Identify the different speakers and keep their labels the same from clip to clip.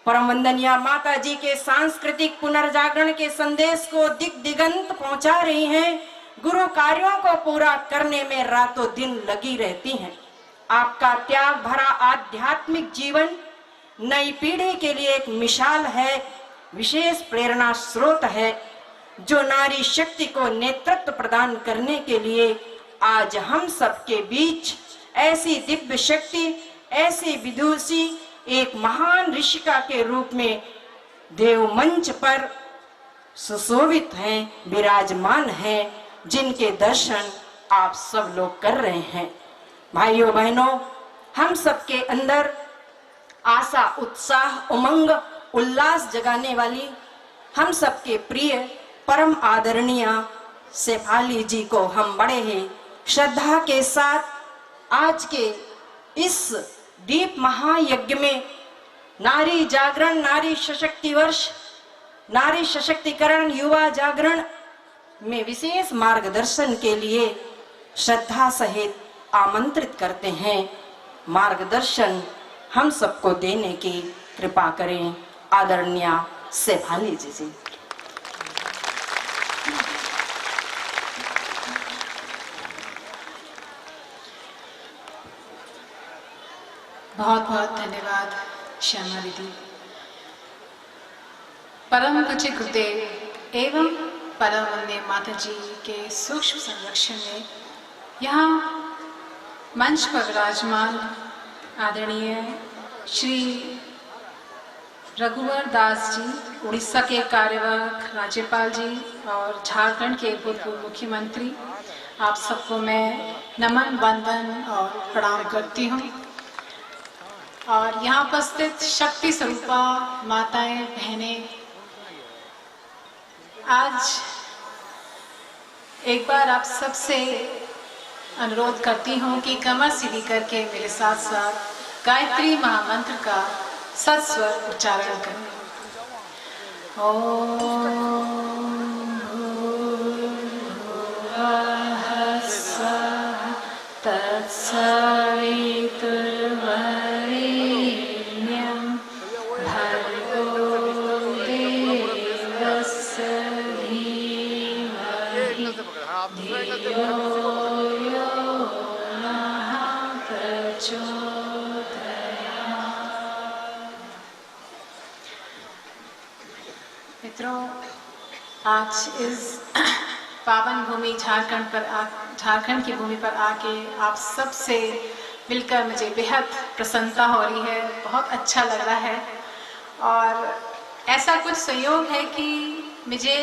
Speaker 1: परम वंदनीय माता जी के सांस्कृतिक पुनर्जागरण के संदेश को दिग दिगंत पहुंचा रही हैं। गुरु कार्यों को पूरा करने में रातों दिन लगी रहती हैं। आपका त्याग भरा आध्यात्मिक जीवन नई पीढ़ी के लिए एक मिसाल है, विशेष प्रेरणा स्रोत है, जो नारी शक्ति को नेतृत्व प्रदान करने के लिए आज हम सबके बीच ऐसी दिव्य शक्ति, ऐसी विदुषी, एक महान ऋषिका के रूप में देव मंच पर सुशोभित हैं, विराजमान हैं, जिनके दर्शन आप सब लोग कर रहे हैं। भाइयों बहनों, हम सबके अंदर आशा, उत्साह, उमंग, उल्लास जगाने वाली हम सबके प्रिय परम आदरणीय शेफाली जी को हम बड़े ही श्रद्धा के साथ आज के इस दीप महायज्ञ में नारी जागरण, नारी सशक्ति वर्ष, नारी सशक्तिकरण, युवा जागरण में विशेष मार्गदर्शन के लिए श्रद्धा सहित आमंत्रित करते हैं। मार्गदर्शन हम सबको देने की कृपा करें आदरणीय शेफाली जी।
Speaker 2: बहुत बहुत धन्यवाद श्यामा दीदी। परम पूज्य गुरुदेव एवं परम वंदनीय माता जी के सूक्ष्म संरक्षण में यहाँ मंच पर विराजमान आदरणीय श्री रघुवर दास जी, उड़ीसा के कार्यवाहक राज्यपाल जी और झारखंड के भूतपूर्व मुख्यमंत्री, आप सबको मैं नमन, वंदन और प्रणाम करती हूँ। और यहाँ उपस्थित शक्ति स्वरूपा माताएं, बहनें, आज एक बार आप सबसे अनुरोध करती हूँ कि कमर सीधी करके मेरे साथ साथ गायत्री महामंत्र का सत्स्वर उच्चारण करें। ओम मित्रों, आज इस पावन भूमि झारखंड की भूमि पर आके आप सब से मिलकर मुझे बेहद प्रसन्नता हो रही है, बहुत अच्छा लग रहा है। और ऐसा कुछ संयोग है कि मुझे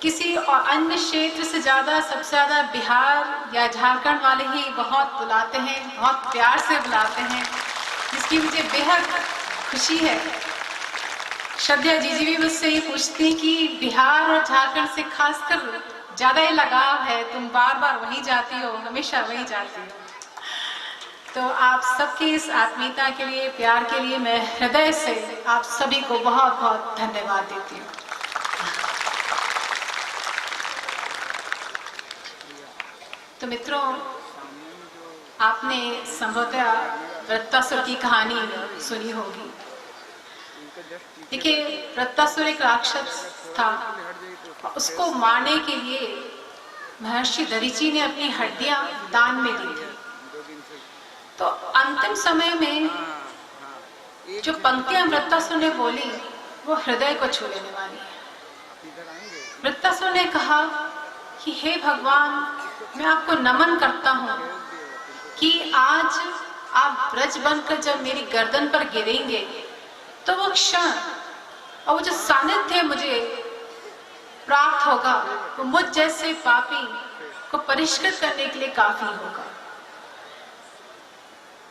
Speaker 2: किसी और अन्य क्षेत्र से ज़्यादा, सबसे ज़्यादा बिहार या झारखंड वाले ही बहुत बुलाते हैं, बहुत प्यार से बुलाते हैं, जिसकी मुझे बेहद खुशी है। श्रद्धा जी भी मुझसे ये पूछती कि बिहार और झारखंड से खासकर ज़्यादा ही लगाव है, तुम बार बार वहीं जाती हो, हमेशा वहीं जाती हो। तो आप सबकी इस आत्मीयता के लिए, प्यार के लिए मैं हृदय से आप सभी को बहुत बहुत धन्यवाद देती हूँ। तो मित्रों, आपने संभवतः वृत्तासुर की कहानी सुनी होगी। देखिए, वृत्तासुर एक राक्षस था। उसको मारने के लिए महर्षि दरीची ने अपनी हड्डियां दान में दी थी। तो अंतिम समय में जो पंक्तियां वृत्तासुर ने बोली वो हृदय को छू लेने वाली है। वृत्तासुर ने कहा कि हे भगवान, मैं आपको नमन करता हूँ कि आज आप ब्रज बनकर जब मेरी गर्दन पर गिरेंगे तो वो क्षण और वो जो सानिध्य मुझे प्राप्त होगा वो मुझ जैसे पापी को परिष्कृत करने के लिए काफी होगा।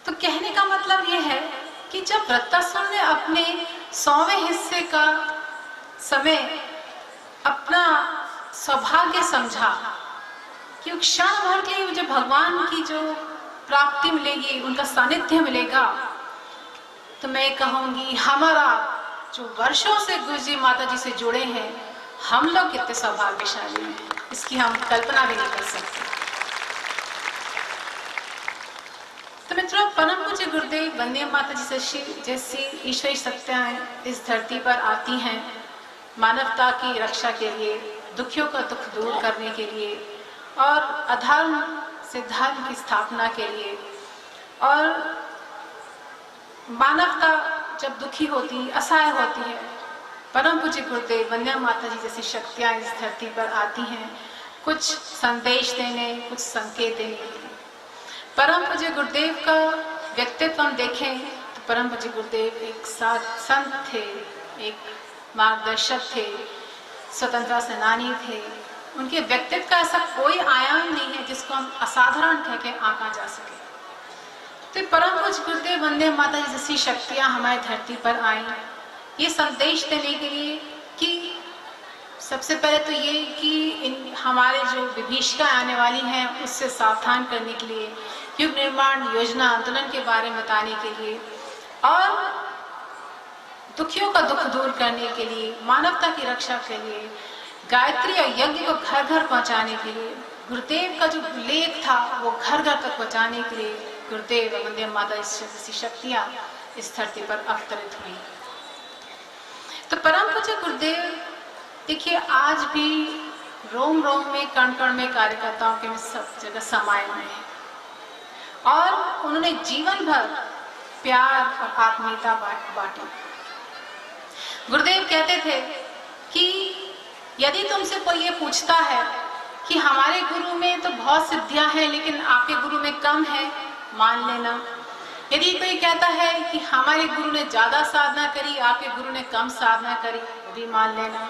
Speaker 2: तो कहने का मतलब ये है कि जब वृत्तासुर ने अपने 100वें हिस्से का समय अपना सौभाग्य समझा कि क्षण भर के लिए मुझे भगवान की जो प्राप्ति मिलेगी, उनका सानिध्य मिलेगा, तो मैं कहूँगी हमारा जो वर्षों से गुरु जी माता जी से जुड़े हैं, हम लोग कितने सौभाग्यशाली हैं, इसकी हम कल्पना भी नहीं कर सकते। तो मित्रों, परम पूज्य गुरुदेव वंदे माता जी जैसी ईश्वरी शक्तियाँ इस धरती पर आती हैं मानवता की रक्षा के लिए, दुखियों का दुख दूर करने के लिए और अधर्म से धर्म की स्थापना के लिए। और मानवता जब दुखी होती, असहाय होती है, परम पूज्य गुरुदेव वंदे माता जी जैसी शक्तियाँ इस धरती पर आती हैं कुछ संदेश देने, कुछ संकेत देने के लिए। परम पूज्य गुरुदेव का व्यक्तित्व हम देखें तो परम पूज्य गुरुदेव एक संत थे, एक मार्गदर्शक थे, स्वतंत्रता सेनानी थे। उनके व्यक्तित्व का ऐसा कोई आयाम नहीं है जिसको हम असाधारण कह के आंका जा सके। तो परम पूज्य गुरुदेव वंदे माता जी जैसी शक्तियाँ हमारी धरती पर आई ये संदेश देने के लिए कि सबसे पहले तो ये कि हमारे जो विभीषिका आने वाली हैं उससे सावधान करने के लिए, युग निर्माण योजना आंदोलन के बारे में बताने के लिए और दुखियों का दुख दूर करने के लिए, मानवता की रक्षा के लिए, गायत्री और यज्ञ को घर घर पहुंचाने के लिए, गुरुदेव का जो लेख था वो घर घर तक पहुंचाने के लिए गुरुदेव वंदे माता जैसी शक्तियाँ इस धरती पर अवतरित हुई। तो परम पूज्य गुरुदेव देखिए आज भी रोम रोम में, कण कण में कार्यकर्ताओं के में सब जगह समाये हुए हैं और उन्होंने जीवन भर प्यार और आत्मीयता बांटी। गुरुदेव कहते थे कि यदि तुमसे कोई ये पूछता है कि हमारे गुरु में तो बहुत सिद्धियां हैं लेकिन आपके गुरु में कम है, मान लेना। यदि कोई कहता है कि हमारे गुरु ने ज्यादा साधना करी, आपके गुरु ने कम साधना करी, वो भी मान लेना।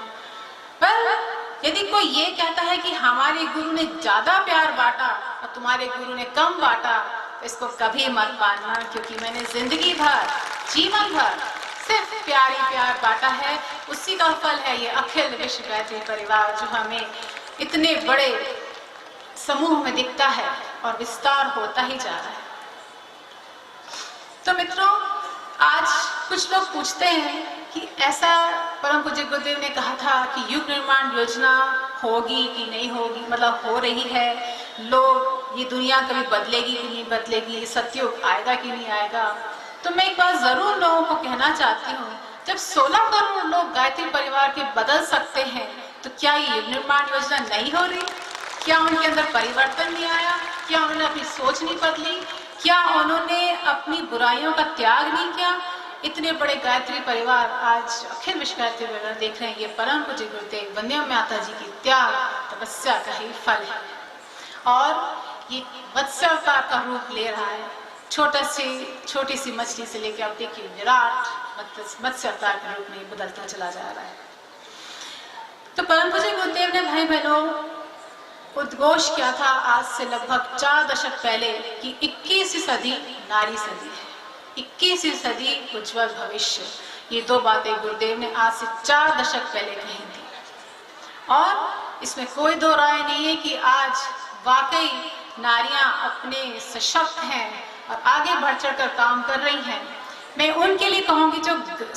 Speaker 2: पर यदि कोई ये कहता है कि हमारे गुरु ने ज्यादा प्यार बांटा और तुम्हारे गुरु ने कम बांटा, तो इसको कभी मत मानना, क्योंकि मैंने जिंदगी भर, जीवन भर सिर्फ प्यार ही प्यार बांटा है। उसी का फल है ये अखिल विश्व गायत्री परिवार जो हमें इतने बड़े समूह में दिखता है और विस्तार होता ही जा रहा है। तो मित्रों, आज कुछ लोग पूछते हैं कि ऐसा परम पूज्य गुरुदेव ने कहा था कि युग निर्माण योजना होगी कि नहीं होगी, मतलब हो रही है, लोग ये दुनिया कभी बदलेगी कि नहीं बदलेगी, सतयुग आएगा कि नहीं आएगा। तो मैं एक बात जरूर लोगों को कहना चाहती हूँ, जब 16 करोड़ लोग गायत्री परिवार के बदल सकते हैं तो क्या ये युग निर्माण योजना नहीं हो रही? क्या उनके अंदर परिवर्तन नहीं आया? क्या उन्होंने अपनी सोच नहीं बदली? क्या उन्होंने अपनी बुराइयों का त्याग नहीं किया? इतने बड़े गायत्री परिवार आज अखिल विश्व गायत्री परिवार देख रहे हैं, ये परम पूज्य गुरुदेव वंदे माता जी की त्याग तपस्या का ही फल है और ये मत्स्य अवतार का रूप ले रहा है। छोटी सी मछली से लेकर अब देखिए विराट मत्स्य अवतार के रूप में बदलता चला जा रहा है। तो परम पूज्य गुरुदेव ने भाई बहनों उद्घोष किया था आज से लगभग 4 दशक पहले कि 21वीं सदी नारी सदी है, 21वीं सदी उज्जवल भविष्य। ये 2 बातें गुरुदेव ने आज से 4 दशक पहले कही थी और इसमें कोई 2 राय नहीं है कि आज वाकई नारियां अपने सशक्त हैं और आगे बढ़ चढ़ कर काम कर रही हैं। मैं उनके लिए कहूंगी जो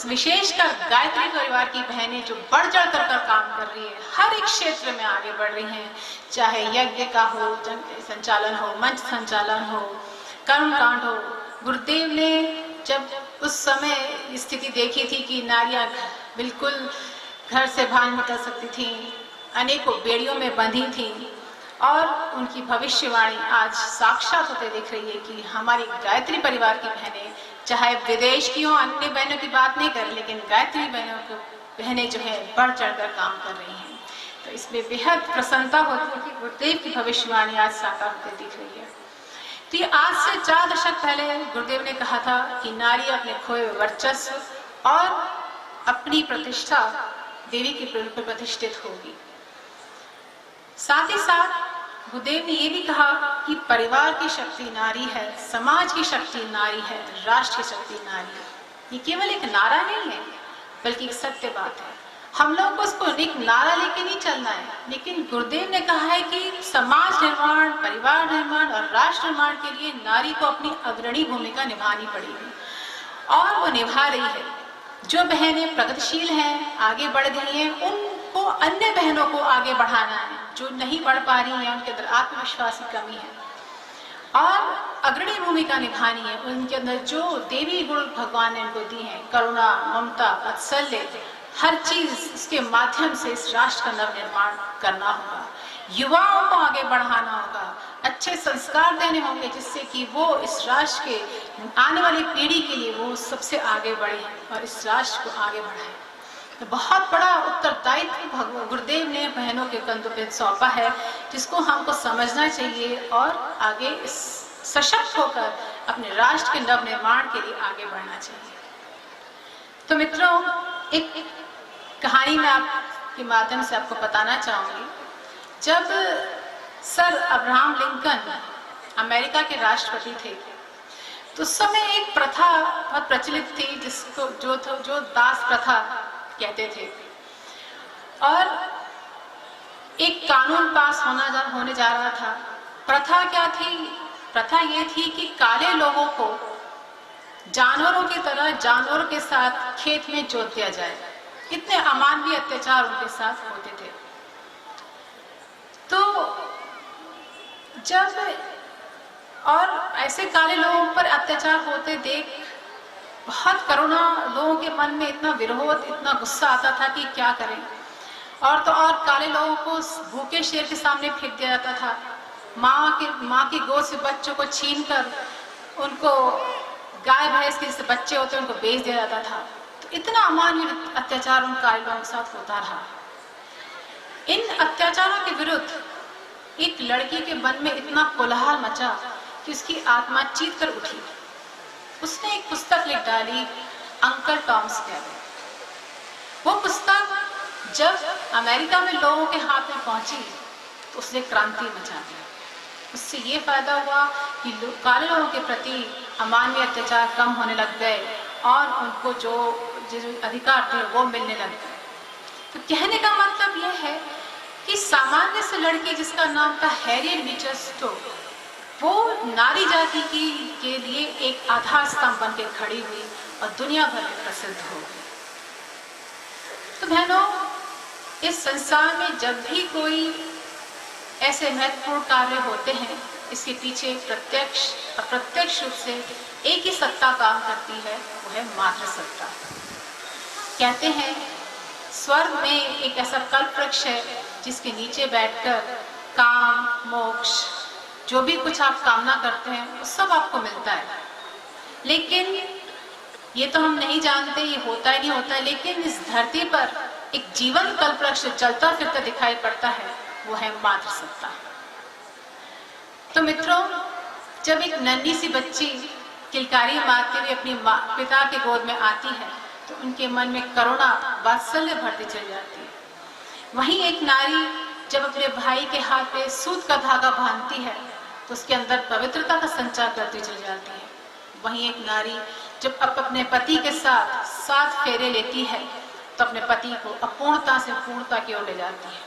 Speaker 2: विशेषकर गायत्री परिवार की बहनें जो बढ़ चढ़ कर काम कर रही है, हर एक क्षेत्र में आगे बढ़ रही हैं, चाहे यज्ञ का हो, संचालन हो, मंच संचालन हो, कर्मकांड हो। गुरुदेव ने जब उस समय स्थिति देखी थी कि नारियां बिल्कुल घर से बाहर निकल सकती थी, अनेकों बेड़ियों में बंधी थी और उनकी भविष्यवाणी आज साक्षात होते दिख रही है कि हमारी गायत्री परिवार की बहनें, चाहे विदेश की हो, अन्य बहनों की बात नहीं कर, लेकिन गायत्री बहनें जो है बढ़ चढ़कर काम कर रही हैं। तो इसमें बेहद प्रसन्नता होती है कि गुरुदेव की भविष्यवाणी आज साकार होते दिख रही है। तो ये आज से 4 दशक पहले गुरुदेव ने कहा था कि नारी अपने खोए वर्चस्व और अपनी प्रतिष्ठा देवी के रूप में प्रतिष्ठित होगी। साथ ही साथ गुरुदेव ने ये भी कहा कि परिवार की शक्ति नारी है, समाज की शक्ति नारी है, राष्ट्र की शक्ति नारी है। ये केवल एक नारा नहीं है बल्कि एक सत्य बात है। हम लोग को उसको एक नारा लेके नहीं चलना है, लेकिन गुरुदेव ने कहा है कि समाज निर्माण, परिवार निर्माण और राष्ट्र निर्माण के लिए नारी को अपनी अग्रणी भूमिका निभानी पड़ेगी और वो निभा रही है। जो बहनें प्रगतिशील हैं, आगे बढ़ गई हैं, उनको अन्य बहनों को आगे बढ़ाना है। जो नहीं बढ़ पा रही हैं, उनके अंदर आत्मविश्वास की कमी है और अग्रणी भूमिका निभानी है, उनके अंदर जो देवी गुण भगवान ने उनको दी हैं, करुणा, ममता, वात्सल्य, हर चीज उसके माध्यम से इस राष्ट्र का नवनिर्माण करना होगा। युवाओं को आगे बढ़ाना होगा, अच्छे संस्कार देने होंगे जिससे कि वो इस राष्ट्र के आने वाली पीढ़ी के लिए वो सबसे आगे बढ़े और इस राष्ट्र को आगे बढ़ाए। तो बहुत बड़ा उत्तरदायित्व गुरुदेव ने बहनों के कंधों पे सौंपा है, जिसको हमको समझना चाहिए और आगे इस सशक्त होकर अपने राष्ट्र के नवनिर्माण के लिए आगे बढ़ना चाहिए। तो मित्रों, एक कहानी मैं आपके माध्यम से आपको बताना चाहूंगी। जब सर अब्राहम लिंकन अमेरिका के राष्ट्रपति थे, तो उस समय एक प्रथा बहुत प्रचलित थी जिसको जो दास प्रथा कहते थे, और एक कानून पास होने जा रहा था। प्रथा क्या थी? प्रथा ये थी कि काले लोगों को जानवरों की तरह जानवरों के साथ खेत में जोत दिया जाए। कितने अमानवीय अत्याचार उनके साथ होते थे। तो जब और ऐसे काले लोगों पर अत्याचार होते देख बहुत करुणा लोगों के मन में, इतना विरोध, इतना गुस्सा आता था कि क्या करें। और तो और काले लोगों को भूखे शेर के सामने फेंक दिया जाता था। माँ की गोद से बच्चों को छीनकर उनको गाय भैंस के जैसे बच्चे होते हैं उनको बेच दिया जाता था। तो इतना अमानवीय अत्याचार उन काले लोगों के साथ होता रहा। इन अत्याचारों के विरुद्ध एक लड़की के मन में इतना कोलाहल मचा कि उसकी आत्मा चीत कर उठी। उसने एक पुस्तक लिख डाली, अंकल टॉम्स कैबिन। वो पुस्तक जब अमेरिका में लोगों के हाथ में पहुंची तो उसने क्रांति मचा दी। उससे ये फायदा हुआ कि काले लोगों के प्रति अमानवीय अत्याचार कम होने लग गए और उनको जो अधिकार थे वो मिलने लग गए। तो कहने का मतलब यह है कि सामान्य से लड़की जिसका नाम था हैरियट बीचर स्टोक, वो नारी जाति के लिए एक आधार स्तंभ बन के खड़ी हुई और दुनिया भर में प्रसिद्ध हो गई। तो बहनों, इस संसार में जब भी कोई ऐसे महत्वपूर्ण कार्य होते हैं, इसके पीछे प्रत्यक्ष अप्रत्यक्ष रूप से एक ही सत्ता काम करती है, वो है मातृसत्ता। कहते हैं स्वर्ग में एक ऐसा कल्प वृक्ष है जिसके नीचे बैठकर काम, मोक्ष, जो भी कुछ आप कामना करते हैं वो सब आपको मिलता है। लेकिन ये तो हम नहीं जानते ये होता है नहीं होता है, लेकिन इस धरती पर एक जीवन कल्प वृक्ष चलता फिरता दिखाई पड़ता है, वो है मातृसत्ता। तो मित्रों, जब एक नन्ही सी बच्ची किलकारी मारते हुए अपनी पिता के गोद में आती है तो उनके मन में करुणा, वात्सल्य भरती चली जाती है। वहीं एक नारी जब अपने भाई के हाथ पे सूत का धागा बांधती है तो उसके अंदर पवित्रता का संचार करती चली जाती है। वहीं एक नारी जब अपने पति के साथ 7 फेरे लेती है तो अपने पति को अपूर्णता से पूर्णता की ओर ले जाती है।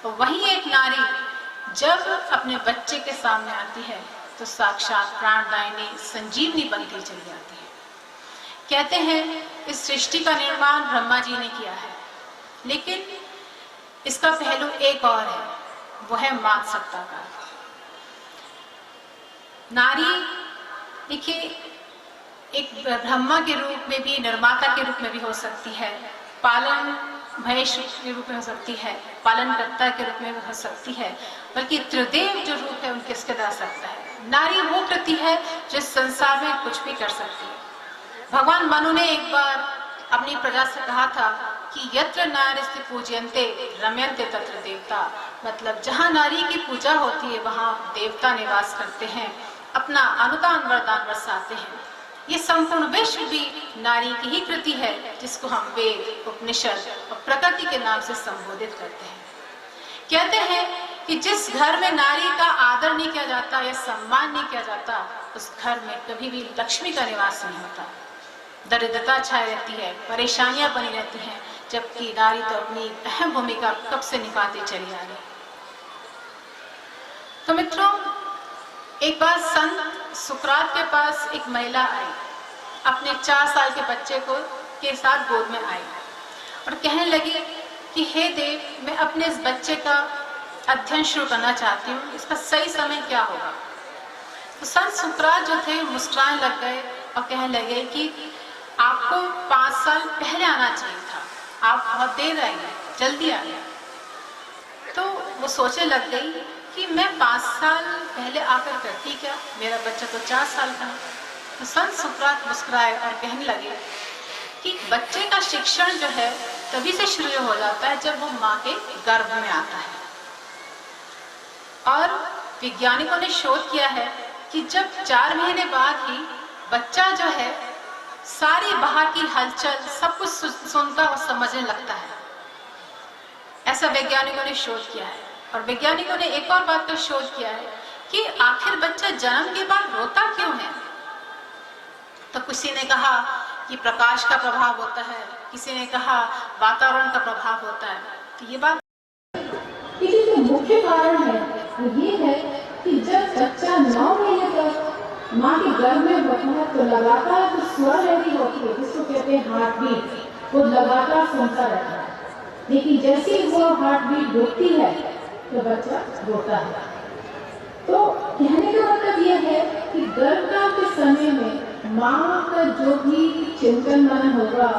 Speaker 2: और वहीं एक नारी जब अपने बच्चे के सामने आती है तो साक्षात प्राणदायिनी संजीवनी बनती चली जाती है। कहते हैं इस सृष्टि का निर्माण ब्रह्मा जी ने किया है, लेकिन इसका पहलू एक और है, वो है मातृसत्ता का। नारी देखिए एक ब्रह्मा के रूप में भी, निर्माता के रूप में भी हो सकती है, पालन महेश के रूप में हो सकती है, पालनकर्ता के रूप में भी हो सकती है, बल्कि त्रिदेव जो रूप है उनके इसके जा सकता है। नारी वो कृति है जो संसार में कुछ भी कर सकती है। भगवान मनु ने एक बार अपनी प्रजा से कहा था कि यत्र नारीस्ति पूज्यन्ते रम्यन्ते तत्र देवता, मतलब जहाँ नारी की पूजा होती है वहाँ देवता निवास करते हैं, अपना अनुदान वरदान बरसाते हैं। ये संपूर्ण विश्व भी नारी की ही कृति है, जिसको हम वेद, उपनिषद और प्रकृति के नाम से संबोधित करते हैं। कहते हैं कि जिस घर में नारी का आदर नहीं किया जाता या सम्मान नहीं किया जाता, उस घर में कभी भी लक्ष्मी का निवास नहीं होता। दरिद्रता छाई रहती है, परेशानियां बनी रहती हैं, जबकि नारी तो अपनी अहम भूमिका कब से निभाती चली आ रही। तो मित्रों, एक बार संत सुकरात के पास एक महिला आई, अपने 4 साल के बच्चे के साथ गोद में आई और कहने लगी कि हे देव, मैं अपने इस बच्चे का अध्ययन शुरू करना चाहती हूँ, इसका सही समय क्या होगा। तो संत सुकरात जो थे मुस्कुराने लग गए और कहने लगे कि आपको 5 साल पहले आना चाहिए था, आप बहुत देर आई, जल्दी आ गया। तो वो सोचने लग गई कि मैं 5 साल पहले आकर करती क्या, मेरा बच्चा तो 4 साल का है। तो संत सुकरात मुस्कुराए और कहने लगे कि बच्चे का शिक्षण जो है तभी से शुरू हो जाता है जब वो माँ के गर्भ में आता है। और वैज्ञानिकों ने शोध किया है कि जब 4 महीने बाद ही बच्चा जो है सारी बाहर की हलचल सब कुछ सुनता और समझने लगता है, ऐसा वैज्ञानिकों ने शोध किया है। और वैज्ञानिकों ने एक और बात का शोध किया है कि आखिर बच्चा जन्म के बाद रोता क्यों है। तो किसी ने कहा कि प्रकाश का प्रभाव होता है, किसी ने कहा वातावरण का प्रभाव होता है। तो ये बात
Speaker 3: जो मुख्य कारण है वो ये है कि जब बच्चा 9 महीने तक माँ के गर्भ में होता है तो लगातार जो स्वर लहरी होती है जिसको कहते हैं हार्ट बीट, वो लगातार सुनता रहता है। लेकिन जैसे ही वो हार्ट बीट रुकती है तो बच्चा रोता है। तो कहने का मतलब यह है कि गर्भकाल के समय में माँ का जो भी चिंतन मन होगा,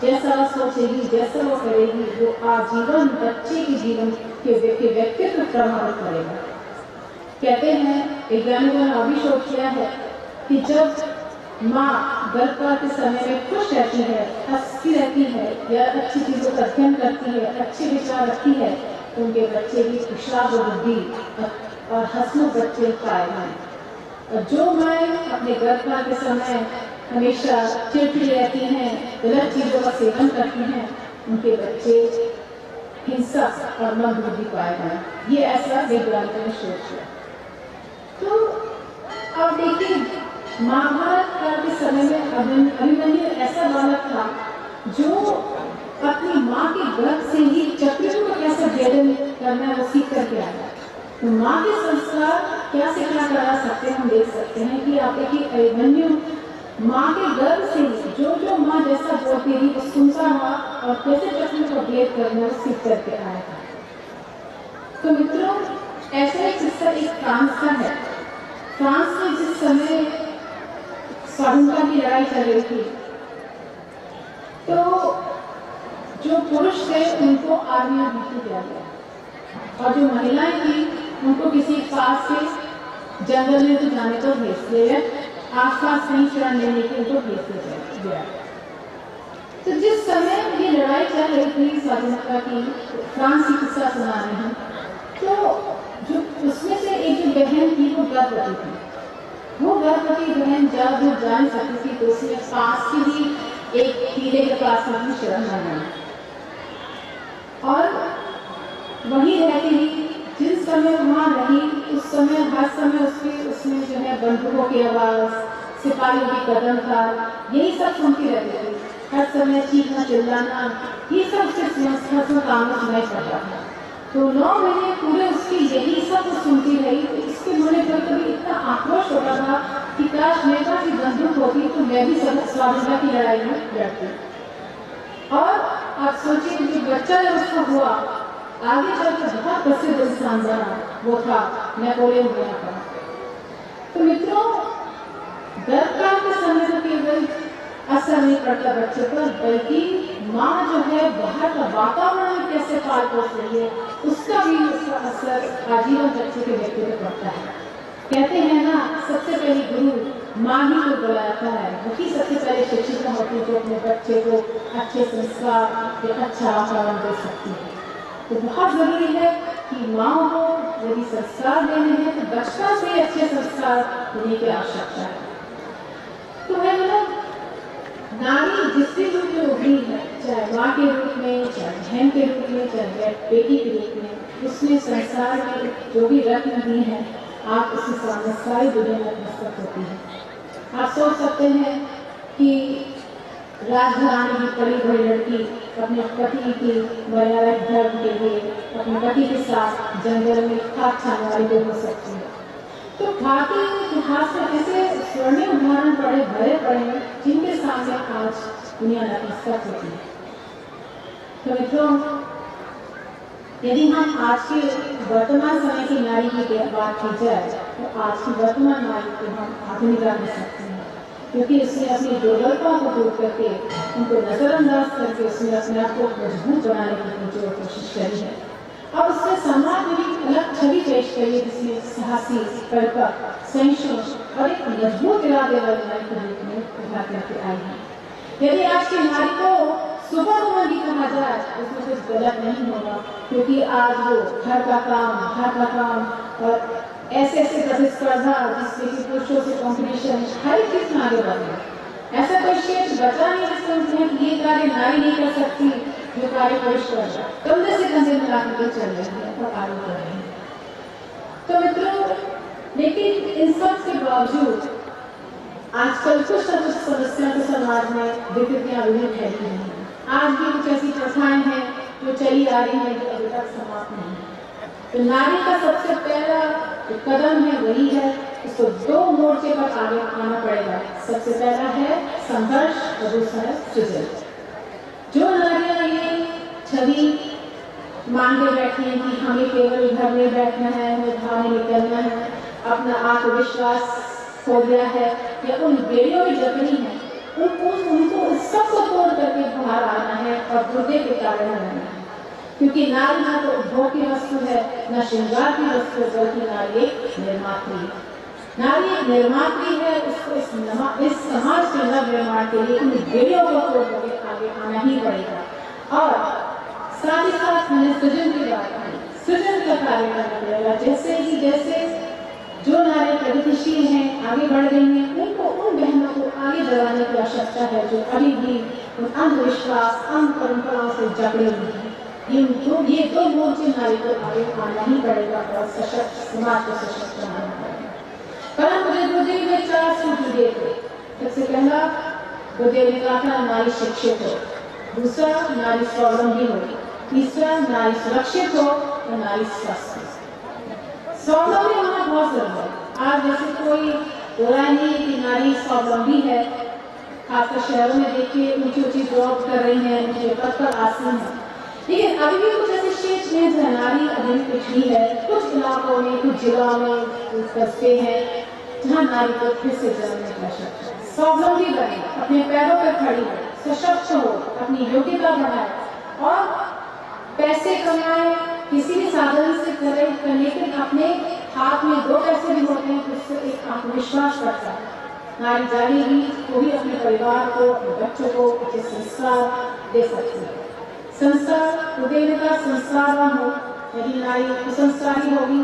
Speaker 3: जैसा सोचेगी, जैसा वो करेगी, वो आजीवन बच्चे के जीवन के व्यक्तित्व प्रभावित करेगा। कहते हैं वैज्ञानिकों ने अभी शोध किया है कि जब माँ गर्भकाल के समय में खुश रहती है, हंसती रहती है या अच्छी चीजों का अध्ययन करती है, अच्छे विचार रखती है, तो उनके बच्चे की कुशल बुद्धि और हंसमुख बच्चे कायम हैं। और जो माँ अपने गर्भकाल के समय हमेशा चिड़चिड़ी रहती हैं, गलत चीजों का सेवन करती हैं, उनके बच्चे हिंसा और मंदबुद्धि पाए हैं। ये ऐसा वैज्ञानिकों ने शोध किया। तो अब देखिए, महाभारत काल के समय में अभिमन्यु ऐसा बालक था जो अपनी माँ के गर्भ से ही चक्रव्यूह को कैसे भेदन करना है वो सीख करके आया। तो माँ के संस्कार क्या सिखा करा सकते हैं, हम देख सकते हैं कि आप देखिए अभिमन्यु माँ के गर्भ से ही जो माँ जैसा बोलती थी वो सुनता रहा और कैसे चक्रव्यूह को भेद करना वो सीख करके आया था। तो मित्रों, ऐसा एक किस्सा एक फ्रांस का है। फ्रांस में जिस समय स्वाधीनता की लड़ाई चल रही थी तो जो पुरुष थे उनको आर्मी में भर्ती किया गया और जो महिलाएं थी उनको किसी पास से जंगल में तो जाने को भेज दिया, आसपास नहीं शरण लेने के उनको भेज दिया। तो जिस समय ये लड़ाई चल रही थी स्वाधीनता की, फ्रांस की किस्सा सुना रहे हैं, तो जो उसमें से एक जो बहन थी वो गर्भवती थी। वो गर्भवती बहन जब वो जा नहीं सकती थी तो उसने पास से ही एक टीले के पास में शरण लेना और वही रहती थी। जिस समय वहाँ रही उस समय हर समय उसमें जो है बंदूकों की आवाज, सिपाहियों की कदम था, यही सब सुनती रहती थी। हर समय चीखना चिल्लाना, ये सब उसके कानों सुनाई पड़ता था। तो 9 महीने पूरे उसकी यही सब सुनती रही। इसके मन पर कभी इतना आक्रोश होता था कि काश मेरे पास भी बंदूक होती तो मैं भी स्वाधीनता की लड़ाई में लड़ती। और आप सोचिए कि बच्चा जब उसका हुआ, आगे चलकर बहुत प्रसिद्ध इंसान बना, वो था नेपोलियन बोनापार्ट। तो मित्रों, गर्भकाल के समय में केवल असर नहीं पड़ता बच्चे पर, बल्कि माँ जो है बाहर का वातावरण में कैसे पाल पोस रही है उसका भी उसका असर आजीवन बच्चे के व्यक्ति पर पड़ता है। कहते हैं ना, सबसे पहले गुरु माँ ही को बुलाता है, वही सबसे पहले शिक्षिका होती है जो अपने बच्चे को अच्छे संस्कार या अच्छा आचरण दे सकती है। तो बहुत जरूरी है कि माँ को यदि संस्कार देने हैं तो बचपन से अच्छे संस्कार देने की आवश्यकता है। तो है मतलब नारी जिससे जो उभरी है, चाहे माँ के रूप में, चाहे बहन के रूप में, चाहे बेटी के रूप में, उसने संसार में जो भी रत्न दिए हैं, आप उसके सामने सारी दुनिया में नतमस्तक होती है। आप सोच सकते हैं कि राजघराने की पली बड़ी लड़की अपने पति की मर्यादा धर्म के लिए अपने पति के साथ जंगल में खाक खाने वाली भी हो सकती है। तो भारतीय इतिहास में ऐसे स्वर्णिम उदाहरण भरे पड़े हैं जिनके सामने आज दुनिया नतमस्तक होती है। तो मित्रों, यदि हम आज के वर्तमान समय की नारी की बात की जाए तो आज की वर्तमान नारी को हम आधुनिका में सकते हैं, क्योंकि उसने अपनी दुर्बलता को दूर करके उनको नजरअंदाज करके उसने अपने आप को मजबूत बनाने की जो कोशिश करी है। और उसने समाज में भी अलग छवि पेश करी है, जिसमें साहसी, परिपक्व, सहिष्णु और एक मजबूत इरादे वाली नारी के रूप में उभर करके आई है। यदि आज की नारी को सुपर वुमन भी कहा जाए उसमें कुछ गलत नहीं होगा, क्योंकि आज वो घर का काम और ऐसे प्रतिस्पर्धा जिसमें कि पुरुषों से कॉम्पिटिशन हर एक चीज में आगे बढ़ रही है। ऐसा कोई क्षेत्र बचा नहीं जिसमें समझे कि ये कार्य नारी नहीं कर सकती जो कार्य पुरुष कर रहा है। कंधे से कंधे मिला कर चल रही है और आगे बढ़ रही है। तो मित्रों, लेकिन इन सब के बावजूद आजकल कुछ न कुछ समस्या तो समाज में विकृतियां भी फैली हुई हैं। आज भी कुछ ऐसी प्रथाएं हैं जो चली आ रही है जो अभी तक समाप्त नहीं है। तो नारी का सबसे पहला जो कदम है वही है, उसको दो मोर्चे पर आगे आना पड़ेगा। सबसे पहला है संघर्ष और दूसरा है सृजन। जो नारियां ये छवि मांगे बैठी हैं कि हमें केवल घर में बैठना है, हमें बाहर नहीं निकलना है, अपना आत्मविश्वास खो गया है या उन बेड़ियों में जकड़ी है, उनको सबको तोड़ करके बाहर आना है और मुद्दे के कारण रहना है। क्योंकि नारी ना तो उपभोग की वस्तु है, न श्रृंगार की वस्तु है, बल्कि नारी एक निर्मात्री है। नारी एक निर्मात्री है, उसको इस समाज के नव निर्माण के लिए इन बेड़ियों को तोड़ करके आगे आना ही पड़ेगा। और साथ ही साथ मैंने सृजन की बात की, सृजन का कार्य करना पड़ेगा। जैसे जो नारी प्रगतिशील हैं, आगे बढ़ रही हैं, उनको उन बहनों को आगे बढ़ाने की आवश्यकता है जो अभी भी उन अंधविश्वास, अंध परंपराओं से जकड़े हुए हैं। ये दो मोर्चे नारी को आगे आना ही पड़ेगा और सशक्त समाज को सशक्त बनाना पड़ेगा। परम बुद्धदेव ने 4 सूत्र दिए थे। सबसे पहला बुद्धदेव ने कहा था नारी शिक्षित हो, दूसरा नारी स्वावलंबी हो, तीसरा नारी सुरक्षित हो और नारी स्वस्थ हो। स्वावलंबी होना बहुत जरूरी है। आज जैसे कोई बुराई नहीं है कि नारी स्वावलंबी है, खासकर शहरों में देखिए ऊंची जॉब कर रही है, ऊंचे पद पर आसीन है, लेकिन अभी भी कुछ ऐसे क्षेत्र में जहाँ नारी अभी भी पिछड़ी है। कुछ इलाकों में, कुछ जिलों में कस्बे हैं जहाँ नारी को फिर से जन्मने की आवश्यकता है। स्वावलंबी बने, अपने पैरों पर खड़ी हो, सशक्त हो, अपनी योग्यता बढ़ाए और पैसे कमाए, किसी भी साधन से करे, लेकिन अपने हाथ में 2 पैसे भी होते हैं तो उससे एक आत्मविश्वास बढ़ता है। नारी जाएगी वो भी अपने परिवार को, अपने बच्चों को अच्छे संस्कार दे सकती है। संस्कार देने का संस्कारवान हो। यदि नारी कुसंस्कारी होगी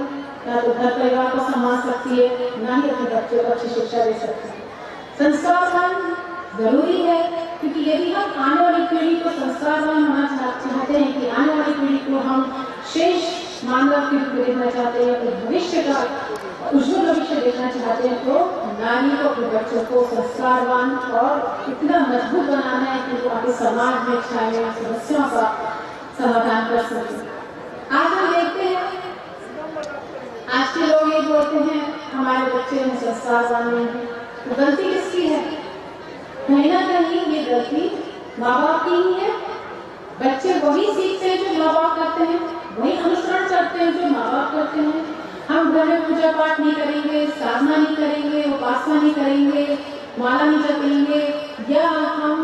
Speaker 3: ना तो घर परिवार को संभाल सकती है, ना ही अपने बच्चों को अच्छी शिक्षा दे सकती है। संस्कारवान जरूरी है, क्योंकि यदि हम आने वाली पीढ़ी को संस्कारवान होना चाहते हैं कि आने वाली पीढ़ी को हम श्रेष्ठ मानव के रूप में देखना चाहते हैं, तो भविष्य का उज्जवल भविष्य देखना चाहते हैं, तो नारी को, अपने बच्चों को संस्कारवान और इतना मजबूत बनाना है कि वो आगे समाज में छाए हुए समस्याओं का समाधान कर सके। आज हम देखते हैं आज के लोग ये बोलते हैं हमारे बच्चे हैं संस्कारवान नहीं है, तो गलती किसकी है? कहीं ना कहीं ये गलती माँ बाप की ही है। बच्चे वही सीखते हैं जो माँ बाप करते हैं, वही अनुसरण करते हैं जो माँ बाप करते हैं। हम घर में पूजा पाठ नहीं करेंगे, साधना नहीं करेंगे, उपासना नहीं करेंगे, माला नहीं जपेंगे, या हम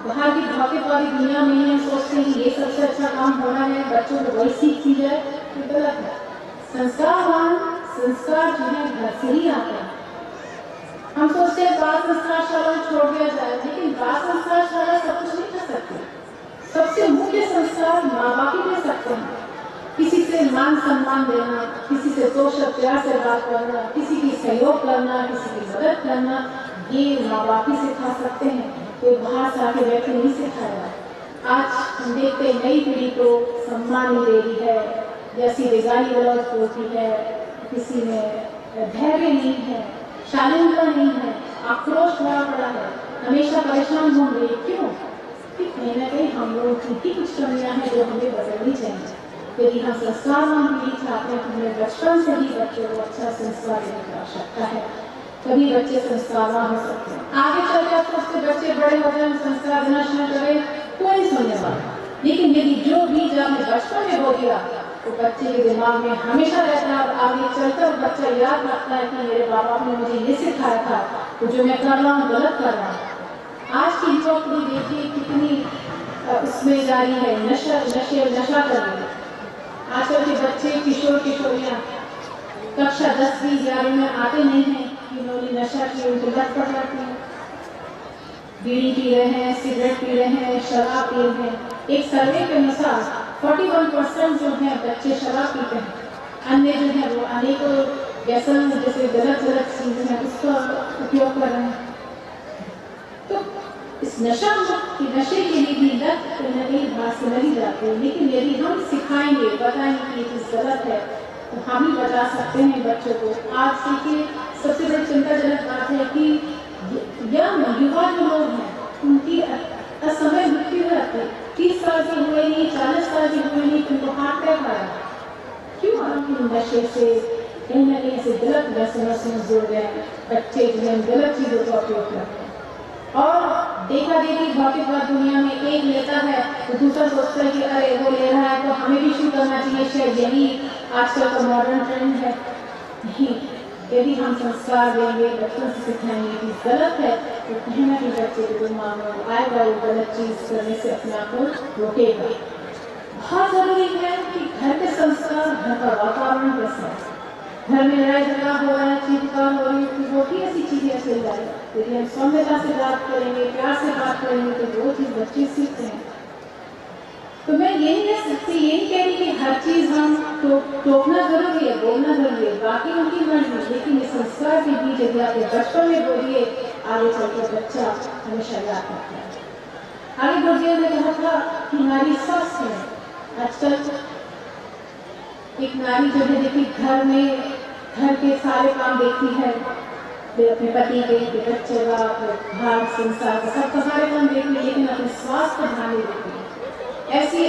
Speaker 3: बाहर की भौतिक वाली दुनिया में हम सोचते हैं ये सबसे अच्छा काम होना है, बच्चों को वही सीख दी जाए, तो गलत है। संस्कारवान संस्कार जो है घर से ही आते हैं। हम सोचते हैं बाल संस्कार शाला छोड़ दिया जाए, लेकिन बाल संस्कार शाला सब कुछ नहीं कर सकते। सबसे मुख्य संस्कार माँ बाप ही दे सकते हैं। किसी से मान सम्मान देना, किसी से दो शब्द प्यार से बात करना, किसी की सहयोग करना, किसी की मदद करना, ये माँ बाप ही सिखा सकते हैं, कोई बाहर से आके व्यक्ति नहीं सिखाया। आज हम देखते हैं नई पीढ़ी को सम्मान नहीं दे रही है, जैसी बेगानी गलौज होती है, किसी में धैर्य नहीं है, शालीनता नहीं है, आक्रोश भरा पड़ा है, हमेशा परेशान घूम रही है। क्यों? कहीं ना कहीं हम लोगों की कुछ कमियां हैं जो हमें बदलनी चाहिए। यदि हम संस्कारवान पीढ़ी चाहते हैं तो हमें बचपन से ही बच्चों को अच्छा संस्कार देने की आवश्यकता है, तभी बच्चे संस्कारवान हो सकते हैं। आगे चलकर उसके बच्चे बड़े हो जाए, संस्कार देना शुरू करें, कोई नहीं सुनने वाला। लेकिन यदि जो बीज आपने बचपन में बो दिया वो बच्चे के दिमाग में हमेशा रहता है और आगे चलकर बच्चा याद रखता है कि मेरे बाबा ने मुझे ये सिखाया था, तो जो मैं कर रहा हूँ गलत कर रहा हूँ। आज की युवा पीढ़ी देखिए कितनी उसमें जारी है, नशा कर रही है। आजकल के बच्चे किशोर किशोरियाँ कक्षा 10वीं 11वीं में आते नहीं हैं कि उन्होंने नशा की उनको लत पड़ जाती है। बीड़ी पी रहे हैं, सिगरेट पी रहे हैं, शराब पी रहे हैं। एक सर्वे के अनुसार 41% जो है बच्चे शराब पीते हैं। अन्य जो है वो अनेकों व्यसन जैसे गलत चीजें हैं उसका उपयोग कर रहे हैं। तो इस नशे के लिए भी लत कहीं बात से नहीं जाती है, लेकिन यदि हम सिखाएंगे, बताएंगे कि ये चीज गलत है, तो हम ही बता सकते हैं बच्चों को। आज देखिए सबसे बड़ी चिंताजनक बात है कि युवा जो लोग हैं उनकी असमय मृत्यु हो जाती है। 30 साल के हुए नहीं, 40 साल के हुए नहीं, उनको हार्ट अटैक आया। क्यों? हम नशे से कहीं ना कहीं से गलत व्यसनों से जुड़ गए। बच्चे जो है गलत चीजों का उपयोग करते हैं और देखा देखी भौतिकवाद दुनिया में एक लेता है तो दूसरा सोचता है कि अरे वो ले रहा है तो हमें भी शुरू करना चाहिए। शायद यही आजकल का मॉडर्न ट्रेंड है। नहीं, यदि हम संस्कार देंगे, बच्चों से सिखाएंगे कि गलत है, तो कहीं ना कहीं बच्चे के दिमाग में आएगा, वो गलत चीज करने से अपने आप को रोकेगा। बहुत जरूरी है कि घर के संस्कार, घर का वातावरण कैसा है। घर में लड़ाई झगड़ा हो रहा है, चीटकार हो रही है, वो भी ऐसी चीजें चल जाएगी। यदि हम सौम्यता से बात करेंगे, प्यार से बात करेंगे, तो वो चीज बच्चे सीखते हैं। तो मैं यही कह सकती, यही कह रही कि हर चीज हम टोकना जरूरी है, बोलना जरूरी है, बाकी उनकी मर्जी, लेकिन इस संस्कार के बीच यदि आप बचपन में बोलिए, आगे चलकर बच्चा हमेशा याद रखता है। आगे बढ़िए ने कहा था कि नारी स्वस्थ है। आजकल एक नारी जो है देखिए घर में घर के सारे काम देखती है, अपने पति के, बच्चे का, घर संसार का, सबका सारे काम देखती है, लेकिन अपने स्वास्थ्य पर ध्यान नहीं देती है। ऐसी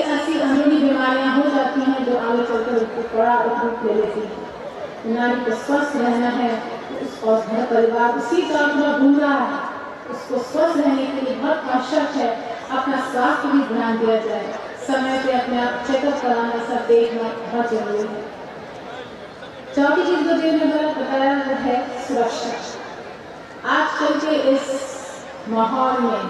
Speaker 3: अंदरूनी बीमारियां हो जाती हैं जो आगे चलकर उसको बड़ा रूप ले लेती है। नारी को स्वस्थ रहना है और घर परिवार उसी का घूम रहा है, उसको स्वस्थ रहने के लिए बहुत आवश्यक है अपना स्वास्थ्य भी ध्यान दिया जाए। समय पे अपने आप चेकअप कराना, सब देखना बहुत जरूरी है। चौथी चीज जो मैंने बताया वो है सुरक्षा। आजकल के इस माहौल में,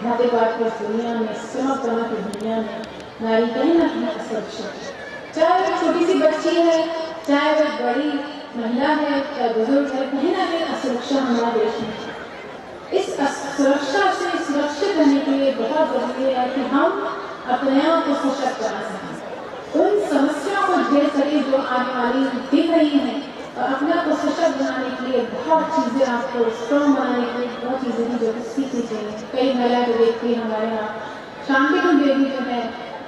Speaker 3: भौतिकवाद की दुनिया में, समर्थना की दुनिया में नारी कहीं ना कहीं असुरक्षित है। चाहे वो छोटी सी बच्ची है, चाहे वो बड़ी महिला है, चाहे बुजुर्ग है, कहीं ना कहीं असुरक्षा हमारे देश में है। इस सुरक्षा से सुरक्षित रहने के लिए बहुत जरूरी है कि हम अपने आप को सशक्त बना सकें, उन समस्याओं को झेल सके जो आने वाली दिख रही हैं, और अपने आप को सशक्त बनाने के लिए बहुत चीजें, आपको स्ट्रॉन्ग बनाने के लिए बहुत चीजें हैं जो सीखनी चाहिए। कई महिला को देखती है हमारे यहाँ, शांति कुंज देवी जो है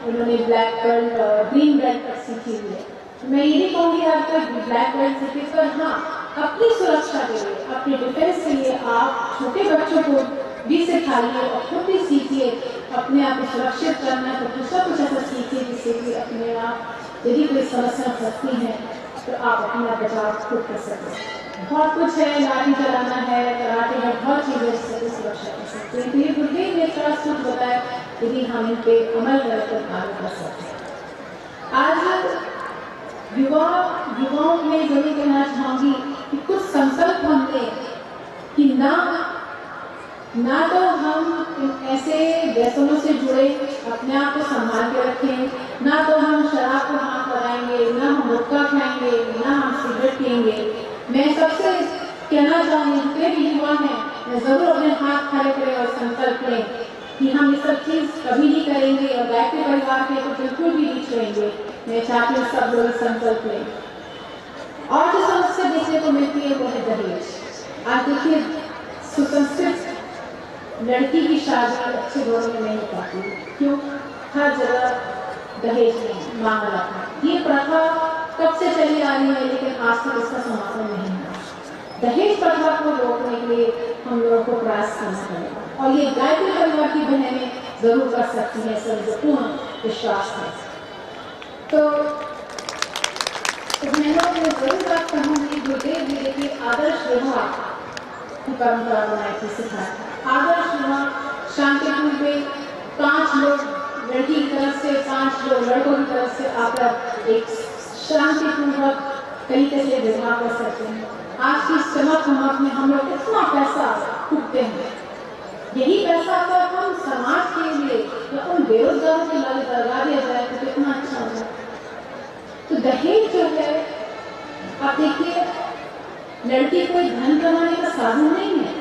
Speaker 3: उन्होंने ब्लैक बेल्ट और ग्रीन बेल्ट तक सीखी हुई है। मैं ये नहीं कहूँगी आप तक ब्लैक बेल्ट सीखी, पर हाँ अपनी सुरक्षा के लिए, अपने डिफेंस के लिए आप छोटे बच्चों को भी सिखाइए और खुद भी सीखिए अपने आप को सुरक्षित करना। तो दूसरा कुछ ऐसा सीखिए जिससे कि अपने आप यदि कोई समस्या फंसती है तो आप अपना बचाव खुद कर सकते। बहुत कुछ है, लाठी चलाना है, कराटे है, बहुत चीजें जिससे सुरक्षा कर सकते हैं। तो ये गुरुदेव ने थोड़ा कुछ बताया, यदि हम इन पे अमल करके आगे कर सकते हैं। आज युवाओं में जरूर कहना चाहूंगी कि कुछ संकल्प हम लें कि ना तो हम ऐसे व्यसनों से जुड़े अपने आप को संभाल के रखें, ना तो हम शराब को हाथ लगाएंगे, ना हम गुटखा खाएंगे, ना हम सिगरेट पिएंगे। मैं सबसे कहना चाहूँगी जितने भी युवा हैं, मैं जरूर अपने हाथ खड़े करें और संकल्प लें कि हम ये सब चीज कभी नहीं करेंगे, और गायत्री परिवार के तो बिल्कुल भी नहीं छोड़ेंगे। मैं चाहती हूँ सब लोग संकल्प लें। और जो समस्या देखने को मिलती है वो है दहेज। आज देखिए सुसंस्कृत लड़की की शादी अच्छे घरों में नहीं हो पाती, क्यों? हर जगह दहेज में मांग रहा है। ये प्रथा कब से चली आ रही है, लेकिन आज तक इसका समापन नहीं है। दहेज प्रथा को रोकने के लिए हम लोगों को प्रयास करना पड़ेगा, और ये गायत्री परिवार की बहनें जरूर कर सकती हैं, सब पूर्ण विश्वास है। तो बहनों में जरूर बात कहूँगी, गुरुदेव जी देखिए आदर्श विवाह की परंपरा बनाई थी, सिखाया। आदर्श विवाह शांतिपूर्ण में 5 लोग लड़की की तरफ से, 5 लोग लड़कों की तरफ से आकर एक शांतिपूर्वक तरीके से व्यवहार कर सकते हैं। आज की चमक में हम लोग इतना पैसा फूकते हैं, यही पैसा अगर हम समाज के लिए या उन बेरोजगारों के लिए लगा दिया जाए तो कितना अच्छा होगा। तो दहेज जो है, आप देखिए, लड़की कोई धन कमाने का साधन नहीं है।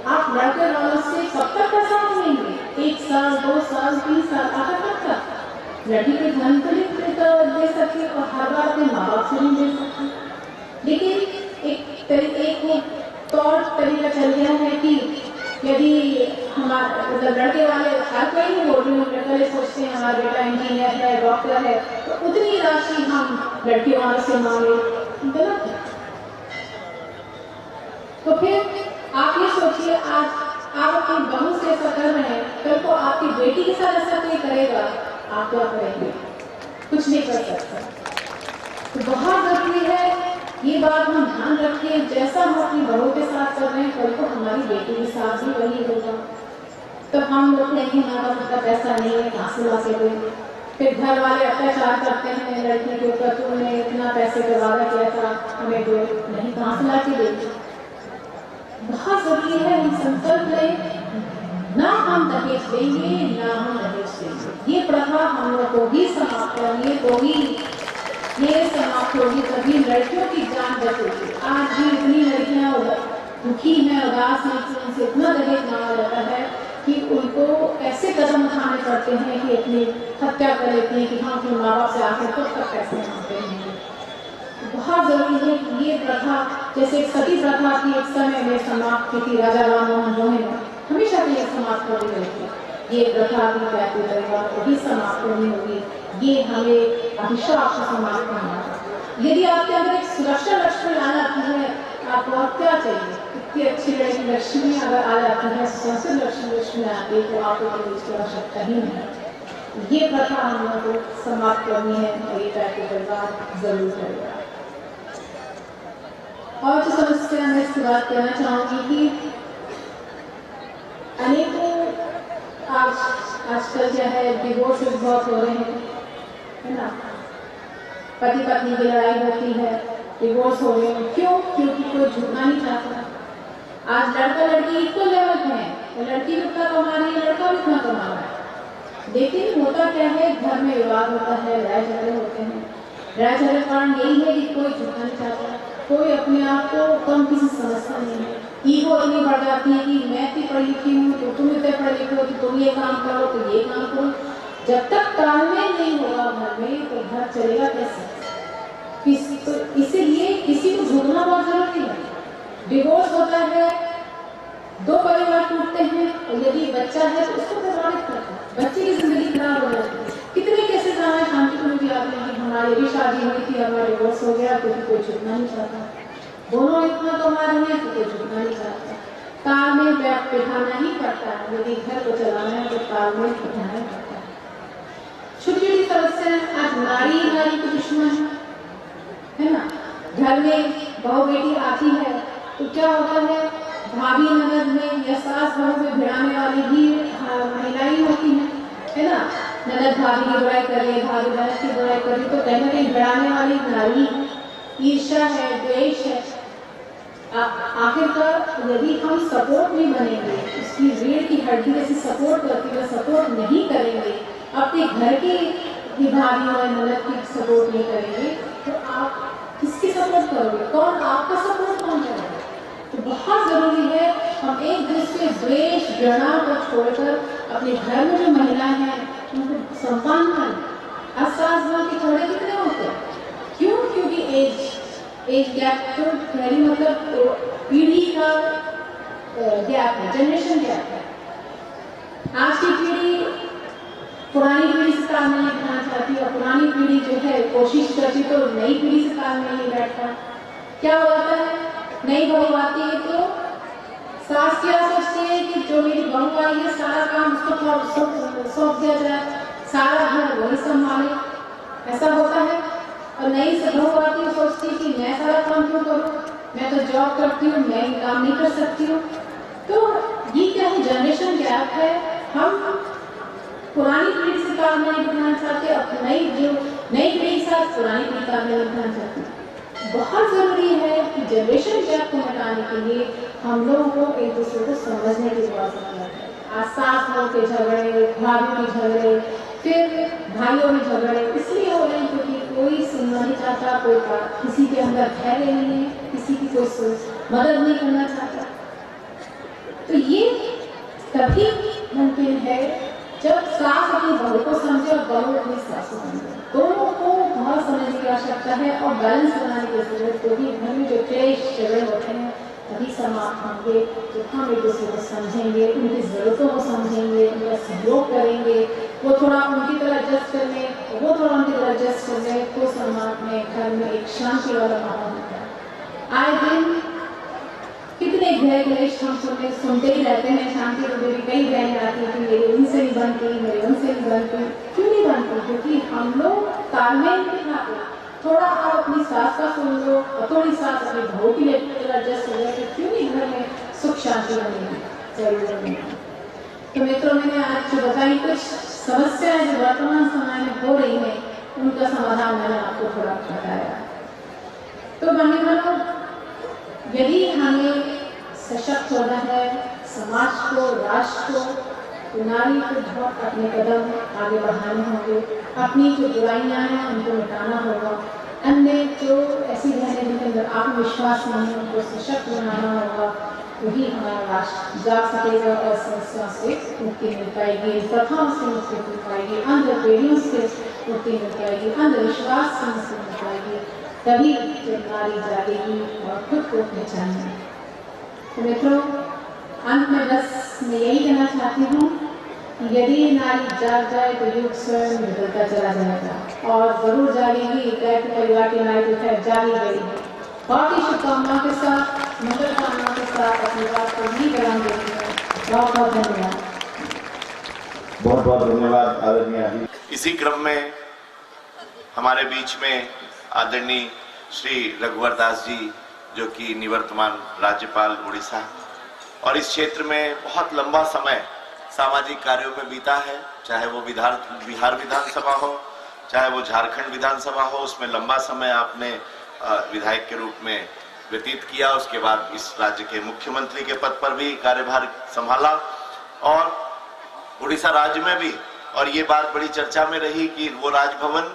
Speaker 3: आप लड़के वालों से कब तक पैसा कमाएंगे? 1 साल, 2 साल, 3 साल, आगे कब तक? लड़की को धन तो नहीं दे सकते और हर बार अपने माँ बाप से नहीं दे सकते। लेकिन एक तौर तरीका चल गया है कि यदि हमारे मतलब लड़के वाले, हर कोई नहीं बोल रही हूँ, लड़के सोचते हैं हमारा बेटा इंजीनियर है, डॉक्टर है, तो उतनी राशि हम लड़कियों वालों से मांगे, गलत है। तो फिर आप ये सोचिए, आज आप अपनी बहू से ऐसा कर रहे हैं, कल को आपकी बेटी के साथ ऐसा कोई करेगा, आप क्या करेंगे? कुछ नहीं कर सकते। तो बहुत जरूरी है ये बात हम ध्यान रखें, जैसा हम अपनी बहू के साथ कर रहे हैं, कल को हमारी बेटी के साथ भी वही होगा। तो हम लोग नहीं, हमारा खुद का पैसा नहीं है, कहाँ से ला के देंगे? फिर घर वाले अत्याचार करते हैं लड़की के ऊपर, तुमने इतना पैसे का वादा किया था, हमें दो, नहीं, कहाँ से ला के देंगे? बहुत जरूरी है हम संकल्प लें, ना हम दहेज देंगे, ना हम दहेज देंगे। ये प्रथा हम लोग को ही समाप्त करनी है, तो ही ये समाप्त होगी, तभी लड़कियों की जान बचेगी। आज भी इतनी लड़कियां दुखी हैं, उदास हैं, उनसे इतना दहेज मांगा जाता है कि उनको ऐसे कदम उठाने पड़ते हैं कि अपनी हत्या कर लेती हैं कि हम अपने माँ बाप से आकर कब तक पैसे मांगते हैं। बहुत जरूरी है कि ये प्रथा, जैसे सती प्रथा की एक समय में समाप्त की थी राजा राम मोहन रोय ने, हमेशा के लिए समाप्त कर दी गई थी। ये प्रथा भी कहते रहेगा, वही समाप्त नहीं होगी। ये हमें अभिशाप से समाप्त करना है। यदि आपके अंदर एक सुरक्षा लक्ष्मी आ जाती है, आपको और क्या चाहिए? इतनी अच्छी लड़की लक्ष्मी अगर आ जाती है, संस्कृत लक्ष्मी आती है, तो आपको कोई इसकी आवश्यकता ही नहीं। ये प्रथा हम लोगों को समाप्त करनी है और ये पैके परिवार जरूर करेगा। और जो समस्या मैं इसके बाद कहना चाहूंगी कि अनेकों आजकल जो है डिवोर्स बहुत हो रहे हैं, है ना? पति पत्नी की लड़ाई होती है, डिवोर्स हो रहे हैं। क्यों? क्योंकि कोई झूठना नहीं चाहता। आज लड़का लड़की इक्वल लेवल पे है, तो लड़की भी उतना कमा रही है, लड़का भी उतना कमा रहा है। लेकिन होता क्या है, घर में विवाद होता है, लड़ाई झगड़े होते हैं। लड़ाई झगड़े का कारण यही है कि कोई झूठना नहीं चाहता, कोई अपने आप को कम किसी समझता नहीं है। ईगो इतनी बढ़ जाती है कि मैं इतनी पढ़ी लिखी हूँ, तो तुम इतने पढ़े लिखे हो, तो तुम ये काम करो, तो ये काम करो। जब तक तालमेल नहीं होगा घर में, तो घर चलेगा कैसे? इसीलिए किसी को झुकना बहुत जरूरी है। डिवोर्स होता है, 2 परिवार टूटते हैं, और यदि बच्चा है तो उसको प्रभावित करता है, बच्चे की जिंदगी खराब हो जाती है। कितने कैसे कहा शांतिपूर्ण भी आते हैं कि हमारी भी शादी हुई थी, हमारा डिवोर्स हो गया, क्योंकि कोई झुकना नहीं चाहता। दोनों इतना कमा रहे हैं तो कोई झुकना नहीं चाहता। तालमेल बिठाना ही पड़ता है, यदि घर को चलाना है तो तालमेल बिठाना ही पड़ता है। छोटी छोटी समस्या आज नारी को दुश्मन है ना? घर में बहू बेटी आती है तो क्या होता है, भाभी ननद में या सास बहू में भिड़ाने वाली भी महिलाएं होती हैं, है ना? ननद भाभी की बुराई कर रही है, भाभी ननद की बुराई कर रही है, तो कहीं ना कहीं भिड़ाने वाली नारी, ईर्ष्या है, द्वेष है। आखिरकार यदि हम सपोर्ट नहीं बनेंगे, उसकी रीढ़ की हड्डी जैसी सपोर्ट करती है, सपोर्ट नहीं करेंगे, अपने घर की भाभी और ननद की सपोर्ट नहीं करेंगे, तो आप किसकी सपोर्ट करोगे? कौन आपका सपोर्ट कौन करेगा? तो बहुत जरूरी है हम एक दूसरे द्वेष घृणा को छोड़कर अपने घर में जो महिलाएं हैं उनको सम्मान करें। सास बहू के झगड़े कितने होते हैं? क्यों? क्योंकि एज गैप, तो पहली मतलब पीढ़ी का गैप है, जनरेशन गैप है। आज की पीढ़ी पुरानी पीढ़ी से तालमेल नहीं बिठाना चाहती, और पुरानी पीढ़ी जो है कोशिश करती तो नई पीढ़ी से तालमेल नहीं बैठता। क्या होता है, नई बहू आती है तो सास क्या सोचती है कि जो मेरी बहू आई है सारा काम उसको सौंप दिया जाए, सारा घर वही संभाले, ऐसा होता है। और नई से बहू आती है, सोचती है कि मैं सारा काम क्यों करूँ, मैं तो जॉब करती हूँ, मैं काम नहीं कर सकती हूँ। तो ये क्या है, जनरेशन गैप है। हम पुरानी पीढ़ी से तालमेल नहीं बिठाना चाहते, अब नई जो नई पीढ़ी के साथ पुरानी पीढ़ी का मेल रखना चाहती हूँ। बहुत ज़रूरी है कि जनरेशन गैप को मिटाने के लिए हम लोगों को एक दूसरे को समझने की ज़रूरत है। आज सास बहू के झगड़े, भाभी के झगड़े, फिर भाइयों में झगड़े इसलिए हो रहे हैं क्योंकि कोई सुनना नहीं चाहता, कोई किसी के अंदर धैर्य नहीं है, किसी की कोई मदद नहीं करना चाहता। तो ये तभी मुमकिन है जब सास अपनी बहू को समझे और बहू अपनी सास को समझे। दोनों को बहुत समझने की आवश्यकता है और बैलेंस बनाने की जरूरत होगी। घर में जो क्लेश झगड़े होते हैं तभी समाप्त होंगे जब हम एक दूसरे को समझेंगे, उनकी ज़रूरतों को समझेंगे, उनका सहयोग करेंगे, वो थोड़ा उनकी तरह एडजस्ट कर लें, वो थोड़ा उनकी तरह एडजस्ट कर लें, तो समाज में घर में एक शांति वाला माहौल होता है। आए दिन कितने गृह क्लेश हम सुनते ही रहते हैं। शांति रूपी भी कई बहनें आती हैं कि मेरी उनसे नहीं बनती, मेरी उनसे नहीं बनती। क्यों नहीं बनती? क्योंकि हम लोग तालमेल नहीं खाते। थोड़ा आप अपनी सास का सुन लो और थोड़ी सास अपनी बहू के लिए एडजस्ट हो जाए तो क्यों नहीं घर में सुख शांति बनेगी, जरूर बनेगी। तो मित्रों, मैंने आज जो बताई कुछ समस्याएं जो वर्तमान समय में हो रही है उनका समाधान मैंने आपको थोड़ा बताया। तो बहनों, यदि हमें सशक्त होना है समाज को, राष्ट्र को, तो नारी को बहुत अपने कदम आगे बढ़ाने होंगे। अपनी जो बुराइयां हैं उनको मिटाना होगा। अन्य जो ऐसी बहनें जिनके अंदर आत्मविश्वास नहीं है उनको सशक्त बनाना होगा, तभी हमारा राष्ट्र जाग सकेगा और समस्या से मुक्ति मिल पाएगी, प्रथाओं से मुक्ति मिल पाएगी, अंधपेड़ियों से मुक्ति मिल पाएगी, अंधविश्वास से मुक्ति मिल पाएगी। तभी जब नारी जागेगी और खुद को पहचानेगी। तो मित्रों, अंत में बस मैं यही कहना चाहती हूँ कि यदि नारी जाग जाए तो युग स्वयं बदलता चला जाएगा और जरूर जागेगी। गायत्री परिवार की नारी तो खैर जागी गई है। बहुत ही शुभकामनाओं के साथ, मंगल कामनाओं के साथ अपनी बात को नहीं विराम देती हूँ। बहुत बहुत धन्यवाद।
Speaker 4: बहुत बहुत धन्यवाद आदरणीय।
Speaker 5: इसी क्रम में हमारे बीच में आदरणीय श्री रघुवर दास जी, जो कि निवर्तमान राज्यपाल उड़ीसा और इस क्षेत्र में बहुत लंबा समय सामाजिक कार्यों में बीता है, चाहे वो बिहार विधानसभा हो, चाहे वो झारखंड विधानसभा हो, उसमें लंबा समय आपने विधायक के रूप में व्यतीत किया। उसके बाद इस राज्य के मुख्यमंत्री के पद पर भी कार्यभार संभाला और उड़ीसा राज्य में भी। और ये बात बड़ी चर्चा में रही कि वो राजभवन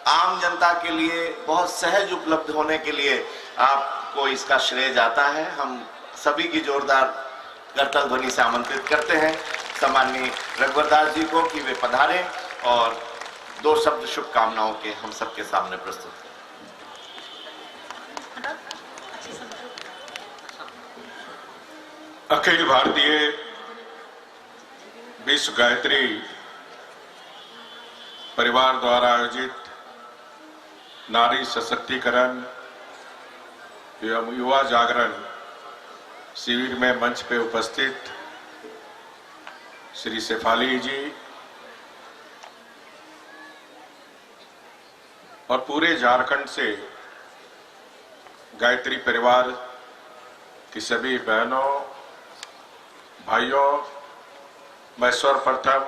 Speaker 5: आम जनता के लिए बहुत सहज उपलब्ध होने के लिए आपको इसका श्रेय जाता है। हम सभी की जोरदार करतल ध्वनि से आमंत्रित करते हैं सम्माननीय रघुवर दास जी को कि वे पधारें और दो शब्द शुभकामनाओं के हम सबके सामने प्रस्तुत करें।
Speaker 6: अखिल भारतीय विश्व गायत्री परिवार द्वारा आयोजित नारी सशक्तिकरण एवं युवा जागरण शिविर में मंच पे उपस्थित श्री शेफाली जी और पूरे झारखंड से गायत्री परिवार की सभी बहनों भाइयों, मैं सर्वप्रथम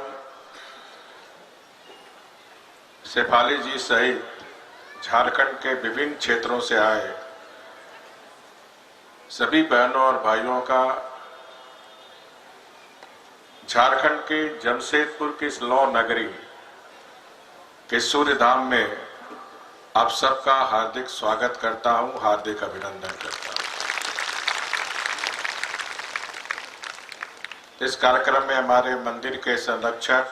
Speaker 6: शेफाली जी सहित झारखंड के विभिन्न क्षेत्रों से आए सभी बहनों और भाइयों का झारखंड के जमशेदपुर की इस लौ नगरी के सूर्य धाम में आप सबका हार्दिक स्वागत करता हूं, हार्दिक अभिनंदन करता हूं। इस कार्यक्रम में हमारे मंदिर के संरक्षक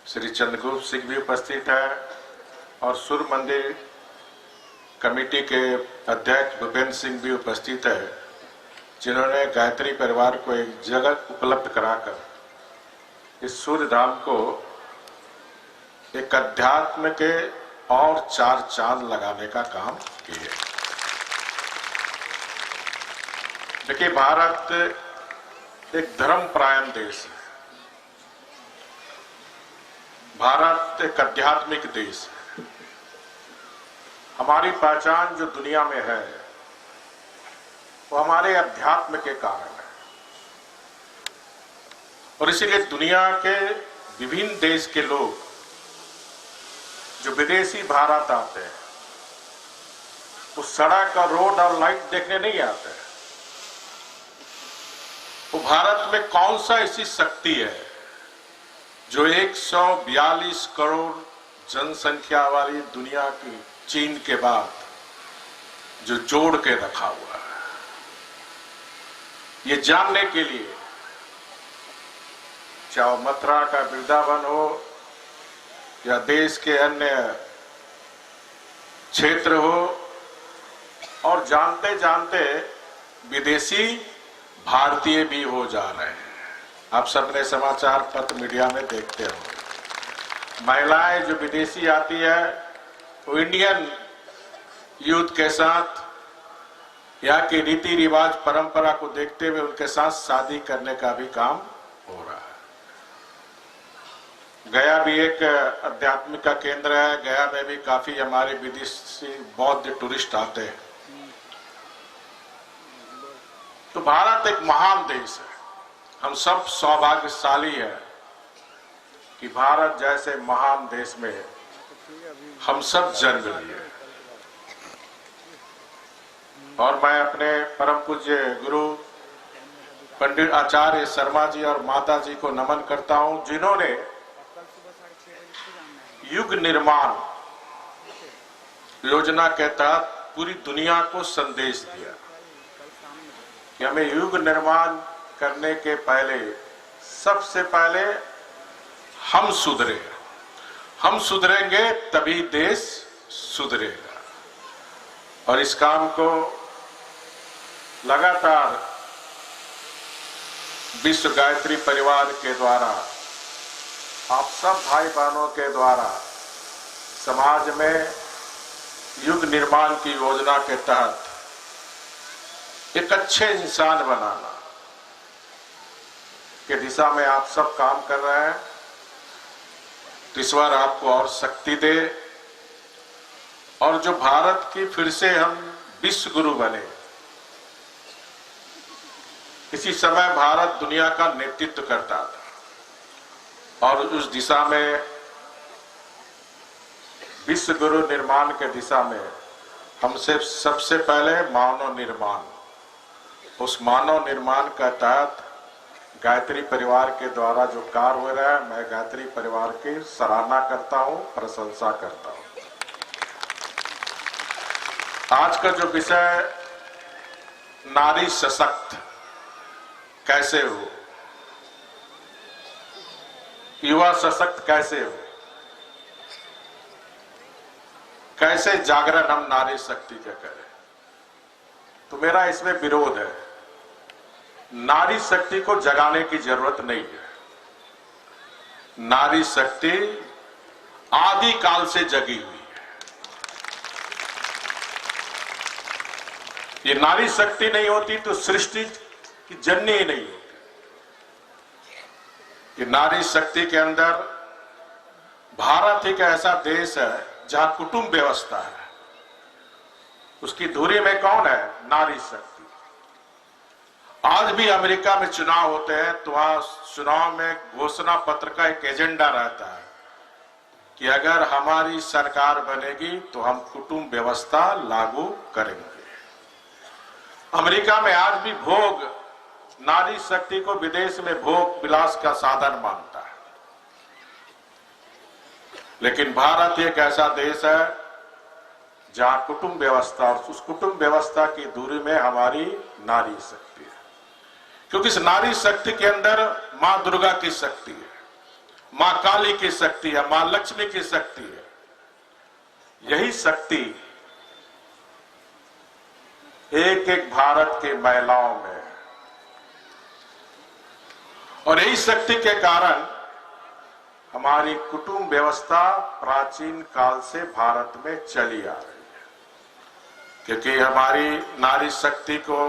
Speaker 6: श्री चंद्रगुप्त सिंह भी उपस्थित है और सूर्य मंदिर कमेटी के अध्यक्ष भूपेंद्र सिंह भी उपस्थित है, जिन्होंने गायत्री परिवार को एक जगह उपलब्ध कराकर इस सूर्य धाम को एक अध्यात्म के और 4 चांद लगाने का काम किए। देखिए, भारत एक धर्मपरायण देश है, भारत एक आध्यात्मिक देश है। हमारी पहचान जो दुनिया में है वो हमारे अध्यात्म के कारण है और इसीलिए दुनिया के विभिन्न देश के लोग जो विदेशी भारत आते हैं वो सड़क और रोड और लाइट देखने नहीं आते हैं। वो भारत में कौन सा ऐसी शक्ति है जो 142 करोड़ जनसंख्या वाली दुनिया की चीन के बाद जो जोड़ के रखा हुआ है। ये जानने के लिए चाहे मथुरा का वृंदावन हो या देश के अन्य क्षेत्र हो, और जानते जानते विदेशी भारतीय भी हो जा रहे हैं। आप सबने समाचार पत्र मीडिया में देखते हो। महिलाएं जो विदेशी आती है वो इंडियन यूथ के साथ यहाँ के रीति रिवाज परंपरा को देखते हुए उनके साथ शादी करने का भी काम हो रहा है। गया भी एक आध्यात्मिक का केंद्र है। गया में भी काफी हमारे विदेशी बौद्ध टूरिस्ट आते हैं। तो भारत एक महान देश है। हम सब सौभाग्यशाली हैं कि भारत जैसे महान देश में हम सब जन्म लिए। और मैं अपने परम पूज्य गुरु पंडित आचार्य शर्मा जी और माता जी को नमन करता हूं, जिन्होंने युग निर्माण योजना के तहत पूरी दुनिया को संदेश दिया कि हमें युग निर्माण करने के पहले सबसे पहले हम सुधरे। हम सुधरेंगे तभी देश सुधरेगा। और इस काम को लगातार विश्व गायत्री परिवार के द्वारा, आप सब भाई बहनों के द्वारा समाज में युग निर्माण की योजना के तहत एक अच्छे इंसान बनाना के दिशा में आप सब काम कर रहे हैं। ईश्वर आपको और शक्ति दे, और जो भारत की फिर से हम विश्व गुरु बने। किसी समय भारत दुनिया का नेतृत्व करता था और उस दिशा में विश्व गुरु निर्माण के दिशा में हमसे सबसे पहले मानव निर्माण, उस मानव निर्माण का तहत गायत्री परिवार के द्वारा जो कार्य हो रहा है, मैं गायत्री परिवार की सराहना करता हूं, प्रशंसा करता हूं। आज का जो विषय नारी सशक्त कैसे हो, युवा सशक्त कैसे हो, कैसे जागरण हम नारी शक्ति का करें, तो मेरा इसमें विरोध है। नारी शक्ति को जगाने की जरूरत नहीं है। नारी शक्ति आदि काल से जगी हुई है। ये नारी शक्ति नहीं होती तो सृष्टि की जननी ही नहीं होती। ये नारी शक्ति के अंदर भारत एक ऐसा देश है जहां कुटुंब व्यवस्था है, उसकी धुरी में कौन है? नारी शक्ति। आज भी अमेरिका में चुनाव होते हैं तो वहां चुनाव में घोषणा पत्र का एक एजेंडा रहता है कि अगर हमारी सरकार बनेगी तो हम कुटुंब व्यवस्था लागू करेंगे। अमेरिका में आज भी भोग नारी शक्ति को विदेश में भोग विलास का साधन मानता है, लेकिन भारत एक ऐसा देश है जहां कुटुंब व्यवस्था, और उस कुटुंब व्यवस्था की दूरी में हमारी नारी शक्ति है। क्योंकि इस नारी शक्ति के अंदर मां दुर्गा की शक्ति है, मां काली की शक्ति है, मां लक्ष्मी की शक्ति है। यही शक्ति एक एक भारत के महिलाओं में है, और यही शक्ति के कारण हमारी कुटुंब व्यवस्था प्राचीन काल से भारत में चली आ रही है। क्योंकि हमारी नारी शक्ति को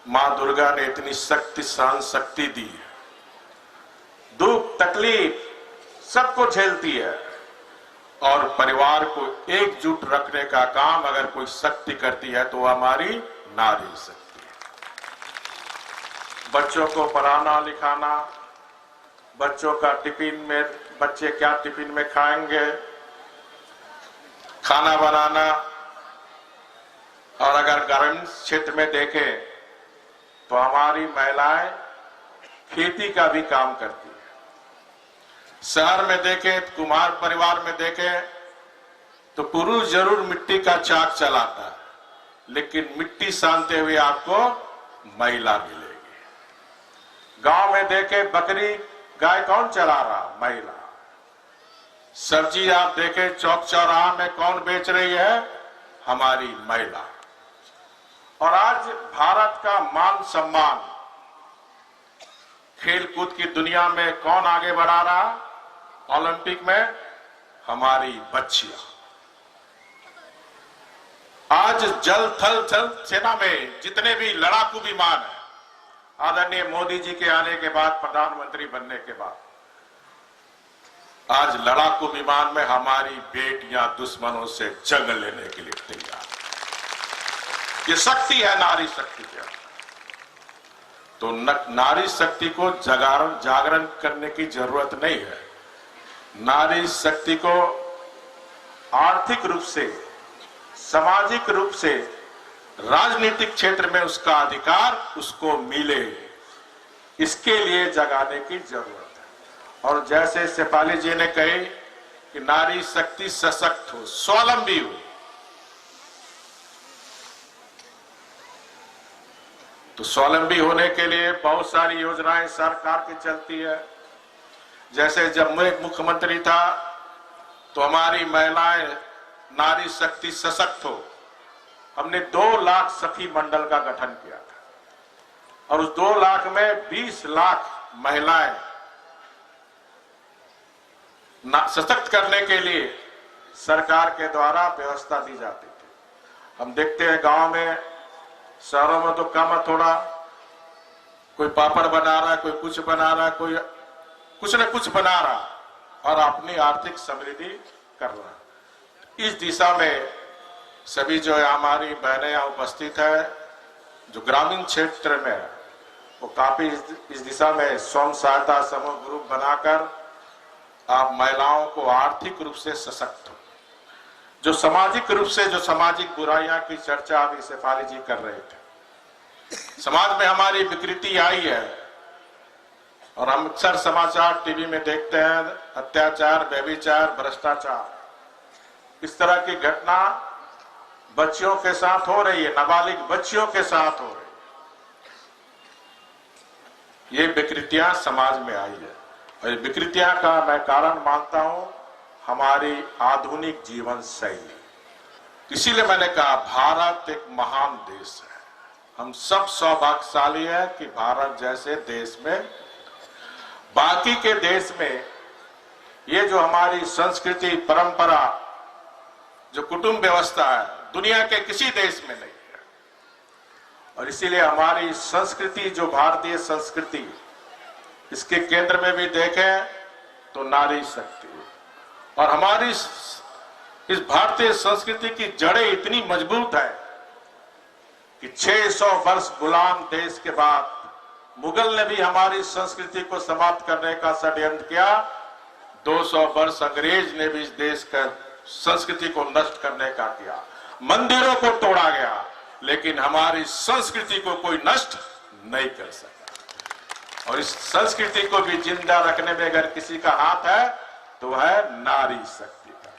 Speaker 6: मां दुर्गा ने इतनी शक्ति, सहन शक्ति दी है। दुख तकलीफ सबको झेलती है, और परिवार को एकजुट रखने का काम अगर कोई शक्ति करती है तो हमारी नारी शक्ति है। बच्चों को पढ़ाना लिखाना, बच्चों का टिफिन में, बच्चे क्या टिफिन में खाएंगे, खाना बनाना, और अगर ग्रामीण क्षेत्र में देखें तो हमारी महिलाएं खेती का भी काम करती है। शहर में देखें, कुम्हार परिवार में देखें तो पुरुष जरूर मिट्टी का चाक चलाता है, लेकिन मिट्टी सानते हुए आपको महिला मिलेगी। गांव में देखें, बकरी गाय कौन चला रहा? महिला। सब्जी आप देखें, चौक चौराहा में कौन बेच रही है? हमारी महिला। और आज भारत का मान सम्मान खेल कूद की दुनिया में कौन आगे बढ़ा रहा? ओलंपिक में हमारी बच्चियां। आज जल थल जल सेना में जितने भी लड़ाकू विमान हैं, आदरणीय मोदी जी के आने के बाद, प्रधानमंत्री बनने के बाद, आज लड़ाकू विमान में हमारी बेटियां दुश्मनों से जंग लेने के लिए तैयार। ये शक्ति है नारी शक्ति के। तो नारी शक्ति को जागरण करने की जरूरत नहीं है। नारी शक्ति को आर्थिक रूप से, सामाजिक रूप से, राजनीतिक क्षेत्र में उसका अधिकार उसको मिले, इसके लिए जगाने की जरूरत है। और जैसे शेफाली जी ने कही कि नारी शक्ति सशक्त हो, स्वावलंबी हो, तो स्वावलंबी होने के लिए बहुत सारी योजनाएं सरकार की चलती है। जैसे जब मैं मुख्यमंत्री था तो हमारी महिलाएं नारी शक्ति सशक्त हो, हमने 2 लाख सखी मंडल का गठन किया था, और उस 2 लाख में 20 लाख महिलाएं सशक्त करने के लिए सरकार के द्वारा व्यवस्था दी जाती थी। हम देखते हैं गांव में, शहरों में तो कम थोड़ा, कोई पापड़ बना रहा है, कोई कुछ बना रहा है, कोई कुछ न कुछ बना रहा और अपनी आर्थिक समृद्धि कर रहा है। इस दिशा में सभी जो है हमारी बहनें यहाँ उपस्थित है, जो ग्रामीण क्षेत्र में है, वो काफी इस दिशा में स्वयं सहायता समूह ग्रुप बनाकर आप महिलाओं को आर्थिक रूप से सशक्त हो। जो सामाजिक रूप से, जो सामाजिक बुराइयां की चर्चा अभी शेफाली जी कर रहे थे, समाज में हमारी विकृति आई है और हम अक्सर समाचार टीवी में देखते हैं, अत्याचार, व्यभिचार, भ्रष्टाचार, इस तरह की घटना बच्चियों के साथ हो रही है, नाबालिग बच्चियों के साथ हो रही है। ये विकृतियां समाज में आई है और ये विकृतियां का मैं कारण मानता हूं हमारी आधुनिक जीवन शैली। इसीलिए मैंने कहा भारत एक महान देश है, हम सब सौभाग्यशाली है कि भारत जैसे देश में, बाकी के देश में ये जो हमारी संस्कृति, परंपरा, जो कुटुंब व्यवस्था है, दुनिया के किसी देश में नहीं है। और इसीलिए हमारी संस्कृति, जो भारतीय संस्कृति, इसके केंद्र में भी देखें तो नारी शक्ति, और हमारी इस भारतीय संस्कृति की जड़ें इतनी मजबूत है कि 600 वर्ष गुलाम देश के बाद मुगल ने भी हमारी संस्कृति को समाप्त करने का षड्यंत्र किया, 200 वर्ष अंग्रेज ने भी इस देश का संस्कृति को नष्ट करने का किया, मंदिरों को तोड़ा गया, लेकिन हमारी संस्कृति को कोई नष्ट नहीं कर सका। और इस संस्कृति को भी जिंदा रखने में अगर किसी का हाथ है तो वह है नारी शक्ति का।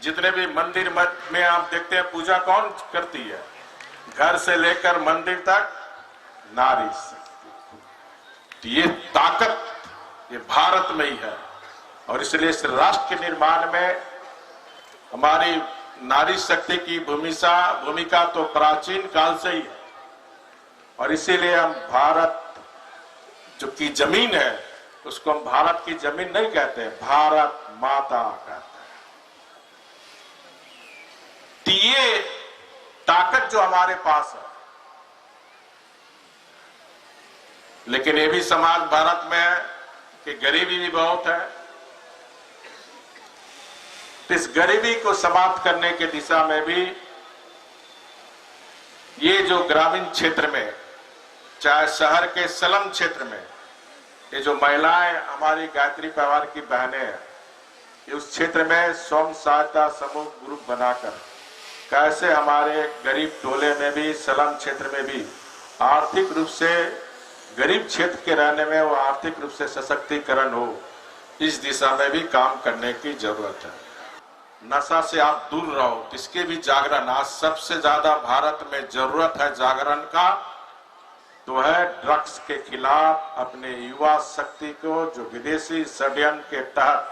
Speaker 6: जितने भी मंदिर में आप देखते हैं पूजा कौन करती है, घर से लेकर मंदिर तक नारी शक्ति। तो ये ताकत ये भारत में ही है, और इसलिए इस राष्ट्र के निर्माण में हमारी नारी शक्ति की भूमिका तो प्राचीन काल से ही है। और इसीलिए हम भारत जो की जमीन है उसको हम भारत की जमीन नहीं कहते हैं, भारत माता कहते हैं। तो ये ताकत जो हमारे पास है, लेकिन ये भी समाज भारत में है कि गरीबी भी बहुत है। तो इस गरीबी को समाप्त करने की दिशा में भी ये जो ग्रामीण क्षेत्र में, चाहे शहर के स्लम क्षेत्र में, ये जो महिलाएं हमारी गायत्री परिवार की बहनें हैं, कि उस क्षेत्र में स्वयं सहायता समूह ग्रुप बनाकर कैसे हमारे गरीब टोले में भी, स्लम क्षेत्र में भी आर्थिक रूप से गरीब क्षेत्र के रहने में वो आर्थिक रूप से सशक्तिकरण हो, इस दिशा में भी काम करने की जरूरत है। नशा से आप दूर रहो, इसके भी जागरण। आज सबसे ज्यादा भारत में जरूरत है जागरण का, तो है ड्रग्स के खिलाफ अपने युवा शक्ति को, जो विदेशी षड्यंत्र के तहत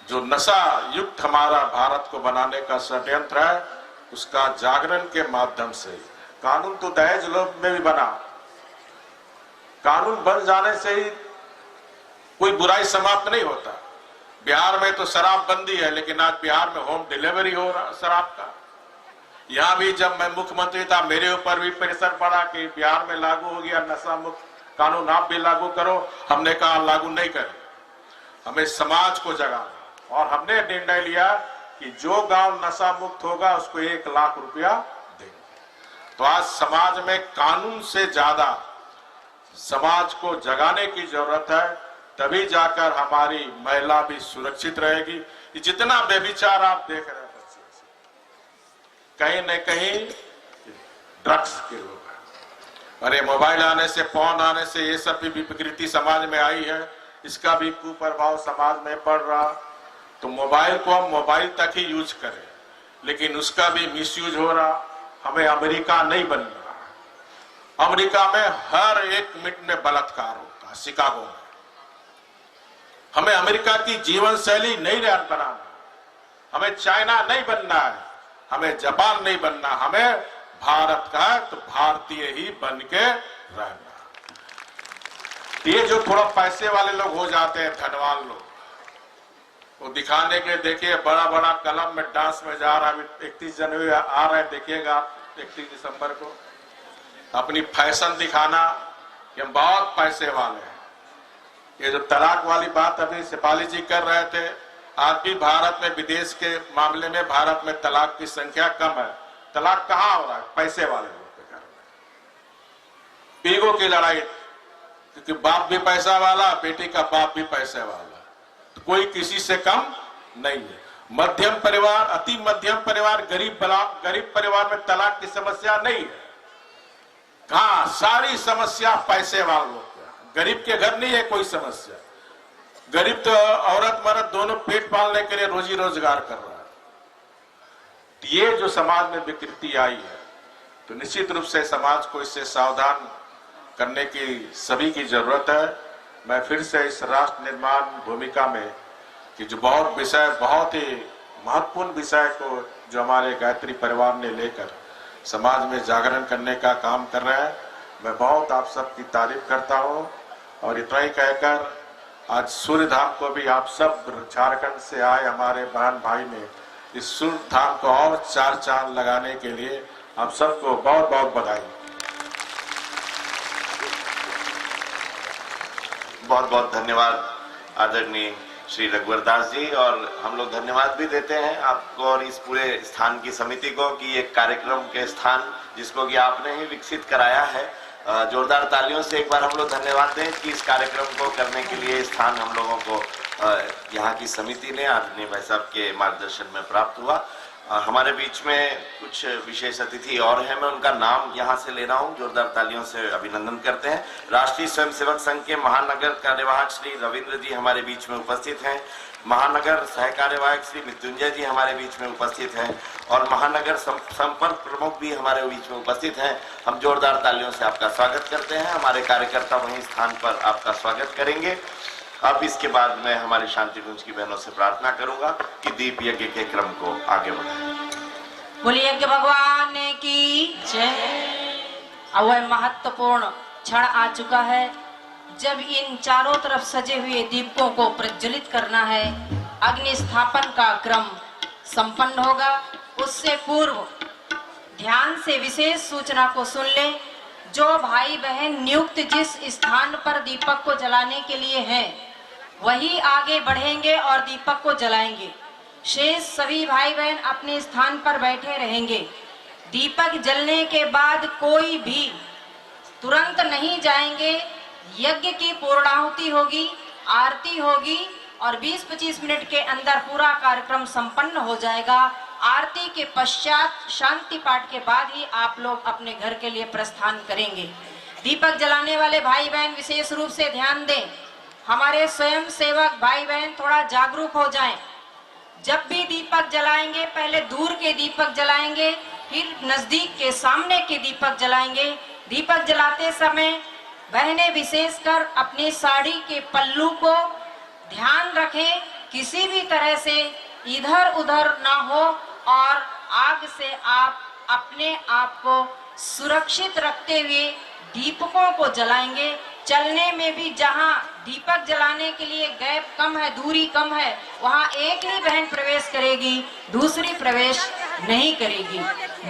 Speaker 6: जो नशा युक्त हमारा भारत को बनाने का षड्यंत्र है, उसका जागरण के माध्यम से। कानून तो दहेज लोभ में भी बना, कानून बन जाने से ही कोई बुराई समाप्त नहीं होता। बिहार में तो शराब बंदी है, लेकिन आज बिहार में होम डिलीवरी हो रहा शराब का। यहां भी जब मैं मुख्यमंत्री था, मेरे ऊपर भी प्रेशर पड़ा कि बिहार में लागू हो गया नशा मुक्त कानून, आप भी लागू करो। हमने कहा लागू नहीं करें, हमें समाज को जगाना, और हमने निर्णय लिया कि जो गांव नशा मुक्त होगा उसको 1 लाख रुपया देंगे। तो आज समाज में कानून से ज्यादा समाज को जगाने की जरूरत है, तभी जाकर हमारी महिला भी सुरक्षित रहेगी। जितना व्यभिचार आप देख रहे हैं बच्चे से, कहीं न कहीं ड्रग्स के लोग हैं। अरे मोबाइल आने से, फोन आने से ये सब भी विकृति समाज में आई है, इसका भी कुप्रभाव समाज में पड़ रहा। तो मोबाइल को हम मोबाइल तक ही यूज करें, लेकिन उसका भी मिसयूज हो रहा। हमें अमेरिका नहीं बनना। अमेरिका में हर 1 मिनट में बलात्कार होता है, शिकागो में। हमें अमेरिका की जीवन शैली नहीं बनाना, हमें चाइना नहीं बनना है, हमें जापान नहीं बनना, हमें भारत का तो भारतीय ही बन के रहना। ये जो थोड़ा पैसे वाले लोग हो जाते हैं, धनवान लोग, वो दिखाने के, देखिए बड़ा बड़ा कलम में डांस में जा रहा है, 31 जनवरी आ रहा है, देखिएगा 31 दिसंबर को, अपनी फैशन दिखाना कि हम बहुत पैसे वाले हैं। ये जो तलाक वाली बात अभी सिपाली जी कर रहे थे, आज भी भारत में, विदेश के मामले में भारत में तलाक की संख्या कम है। तलाक कहाँ हो रहा है? पैसे वाले लोग के घर में। ईगो की लड़ाई, क्योंकि बाप भी पैसा वाला, बेटी का बाप भी पैसे वाला, तो कोई किसी से कम नहीं है। मध्यम परिवार, अति मध्यम परिवार, गरीब परिवार में तलाक की समस्या नहीं है। कहाँ? सारी समस्या पैसे वाले लोग। गरीब के घर नहीं है कोई समस्या। गरीब तो औरत मर्द दोनों पेट पालने के लिए रोजी रोजगार कर रहा है। ये जो समाज में विकृति आई है, तो निश्चित रूप से समाज को इससे सावधान करने की सभी की जरूरत है। मैं फिर से इस राष्ट्र निर्माण भूमिका में कि जो बहुत ही महत्वपूर्ण विषय को जो हमारे गायत्री परिवार ने लेकर समाज में जागरण करने का काम कर रहे हैं, मैं बहुत आप सबकी तारीफ करता हूं। और इतना ही कहकर आज सूर्य धाम को भी आप सब झारखंड से आए हमारे बहन भाई ने इस सूर्य धाम को और 4 चांद लगाने के लिए आप सबको बहुत बहुत बधाई।
Speaker 5: बहुत बहुत धन्यवाद आदरणीय श्री रघुवर दास जी। और हम लोग धन्यवाद भी देते हैं आपको और इस पूरे स्थान की समिति को कि एक कार्यक्रम के स्थान जिसको कि आपने ही विकसित कराया है। जोरदार तालियों से एक बार हम लोग धन्यवाद दें कि इस कार्यक्रम को करने के लिए स्थान हम लोगों को यहाँ की समिति ने आदरणीय भाई साहब के मार्गदर्शन में प्राप्त हुआ। हमारे बीच में कुछ विशेष अतिथि और हैं, मैं उनका नाम यहाँ से ले रहा हूँ। जोरदार तालियों से अभिनंदन करते हैं। राष्ट्रीय स्वयंसेवक संघ के महानगर कार्यवाहक श्री रविंद्र जी हमारे बीच में उपस्थित हैं। महानगर सह कार्यवाहक श्री मृत्युंजय जी हमारे बीच में उपस्थित हैं और महानगर संपर्क प्रमुख भी हमारे बीच में उपस्थित हैं। हम जोरदार तालियों से आपका स्वागत करते हैं। हमारे कार्यकर्ता वहीं स्थान पर आपका स्वागत करेंगे। अब इसके बाद मैं हमारी शांति कुंज की बहनों से प्रार्थना करूंगा कि दीप यज्ञ के क्रम को आगे बढ़ाएं।
Speaker 1: बोलिए यज्ञ भगवान की जय। अब वह महत्वपूर्ण क्षण आ चुका है जब इन चारों तरफ सजे हुए दीपकों को प्रज्वलित करना है। अग्नि स्थापन का क्रम संपन्न होगा। उससे पूर्व ध्यान से विशेष सूचना को सुन ले। जो भाई बहन नियुक्त जिस स्थान पर दीपक को जलाने के लिए हैं, वही आगे बढ़ेंगे और दीपक को जलाएंगे। शेष सभी भाई बहन अपने स्थान पर बैठे रहेंगे। दीपक जलने के बाद कोई भी तुरंत नहीं जाएंगे। यज्ञ की पूर्णाहुति होगी, आरती होगी, और 20-25 मिनट के अंदर पूरा कार्यक्रम संपन्न हो जाएगा। आरती के पश्चात शांति पाठ के बाद ही आप लोग अपने घर के लिए प्रस्थान करेंगे। दीपक जलाने वाले भाई बहन विशेष रूप से ध्यान दें। हमारे स्वयं सेवक भाई बहन थोड़ा जागरूक हो जाएं। जब भी दीपक जलाएंगे पहले दूर के दीपक जलाएंगे, फिर नजदीक के सामने के दीपक जलाएंगे। दीपक जलाते समय बहनें विशेषकर अपनी साड़ी के पल्लू को ध्यान रखें, किसी भी तरह से इधर उधर ना हो और आग से आप अपने आप को सुरक्षित रखते हुए दीपकों को जलाएंगे। चलने में भी जहां दीपक जलाने के लिए गैप कम है, दूरी कम है, वहां एक ही बहन प्रवेश करेगी, दूसरी प्रवेश नहीं करेगी।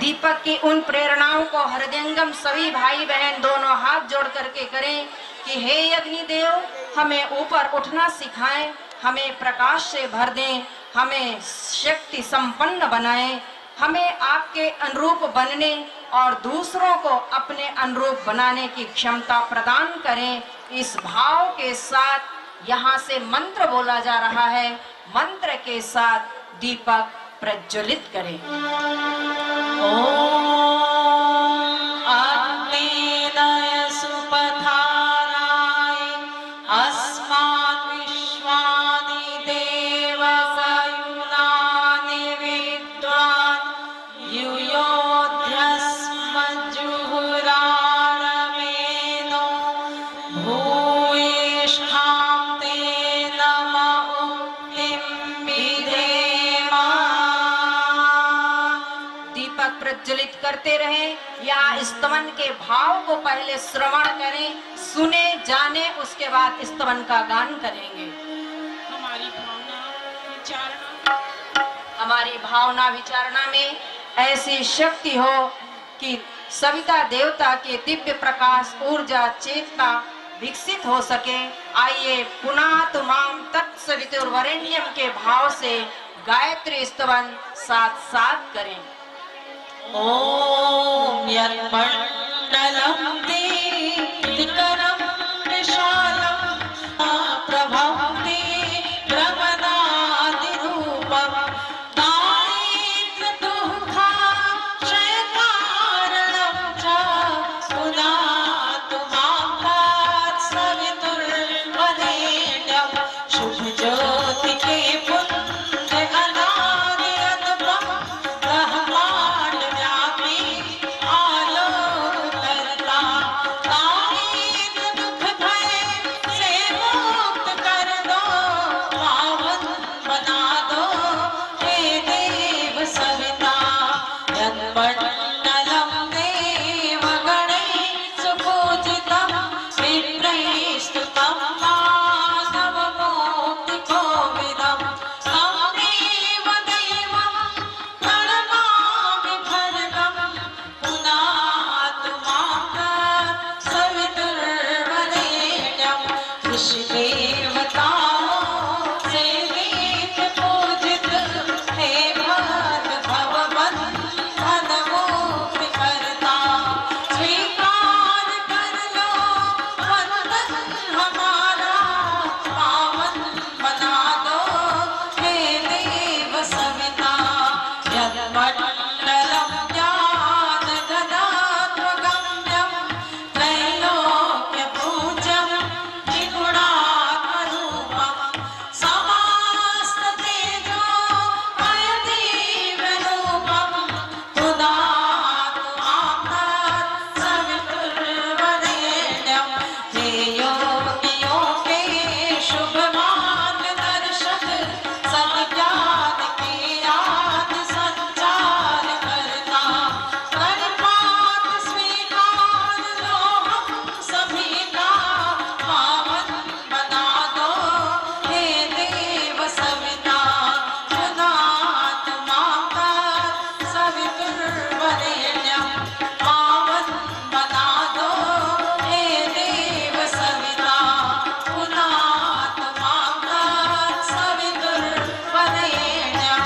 Speaker 1: दीपक की उन प्रेरणाओं को हृदयंगम सभी भाई बहन दोनों हाथ जोड़ करके करें कि हे अग्निदेव, हमें ऊपर उठना सिखाएं, हमें प्रकाश से भर दें, हमें शक्ति संपन्न बनाएं, हमें आपके अनुरूप बनने और दूसरों को अपने अनुरूप बनाने की क्षमता प्रदान करें। इस भाव के साथ यहाँ से मंत्र बोला जा रहा है। मंत्र के साथ दीपक प्रज्वलित करें। ओम अग्नेय सुपथाराय अस्मात् विश्वानि देव सयुनानि विद्वान् युयोध्यस्मज्जुहुरारमेनो भूयिष्ठां ते नमः उक्तिं विधेम। दीपक प्रज्वलित करते रहें। यहाँ स्तवन के भाव को पहले श्रवण करें, सुने जाने, उसके बाद स्तवन का गान करेंगे। हमारी भावना विचारणा में ऐसी शक्ति हो कि सविता देवता के दिव्य प्रकाश, ऊर्जा, चेतना विकसित हो सके। आइए पुनातु माम तत्सवितुर्वरेण्यम के भाव से गायत्री स्तवन साथ साथ करें। ओम यन्मण्डलं दीप्तिकरं विशालं प्रभवति प्रमदादिरूपं दारिद्र्यदुःखाक्षयकारणं च पुनातु मां तत्सवितुर्वरेण्यं शुभज्योतिके पुण्य अनादि अनुपम ब्रह्माण्ड व्यापी आलोककर्ता दारिद्र्य दुख भय से मुक्त कर दो, पावन बना दो हे देव सविता। यन्मण्डलं देवगणैः सुपूजितं विप्रैः स्तुतं मानवमुक्तिकोविदं तं देवदेवं प्रणमामि भर्गं पुनातु मां तत्सवितुर्वरेण्यं। ऋषिदेवताओं से नित्य पूजित हे भगवन् मुक्तिकर्ता, स्वीकार कर लो वंदन हमारा, पावन बना दो हे देव सविता। यन्मण्डलं ज्ञानगणात्मगम्यं त्रैलोक्यपूज्यं त्रिगुणात्मरूपं समस्ततेजोमयदेवरूपं पुनातु मां तत्सवितुर्वरेण्यं। हे योगियों के शुभ मार्गदर्शक, सद्ज्ञान के आदि संचार करता, कृपात स्वीकार लो हम सभी का, पावन बना दो हे देव सविता। पुनातु मां तत्सवितुर्वरेण्यं, पावन बना दो हे देव सविता। पुनातु मां तत्सवितुर्वरेण्यं।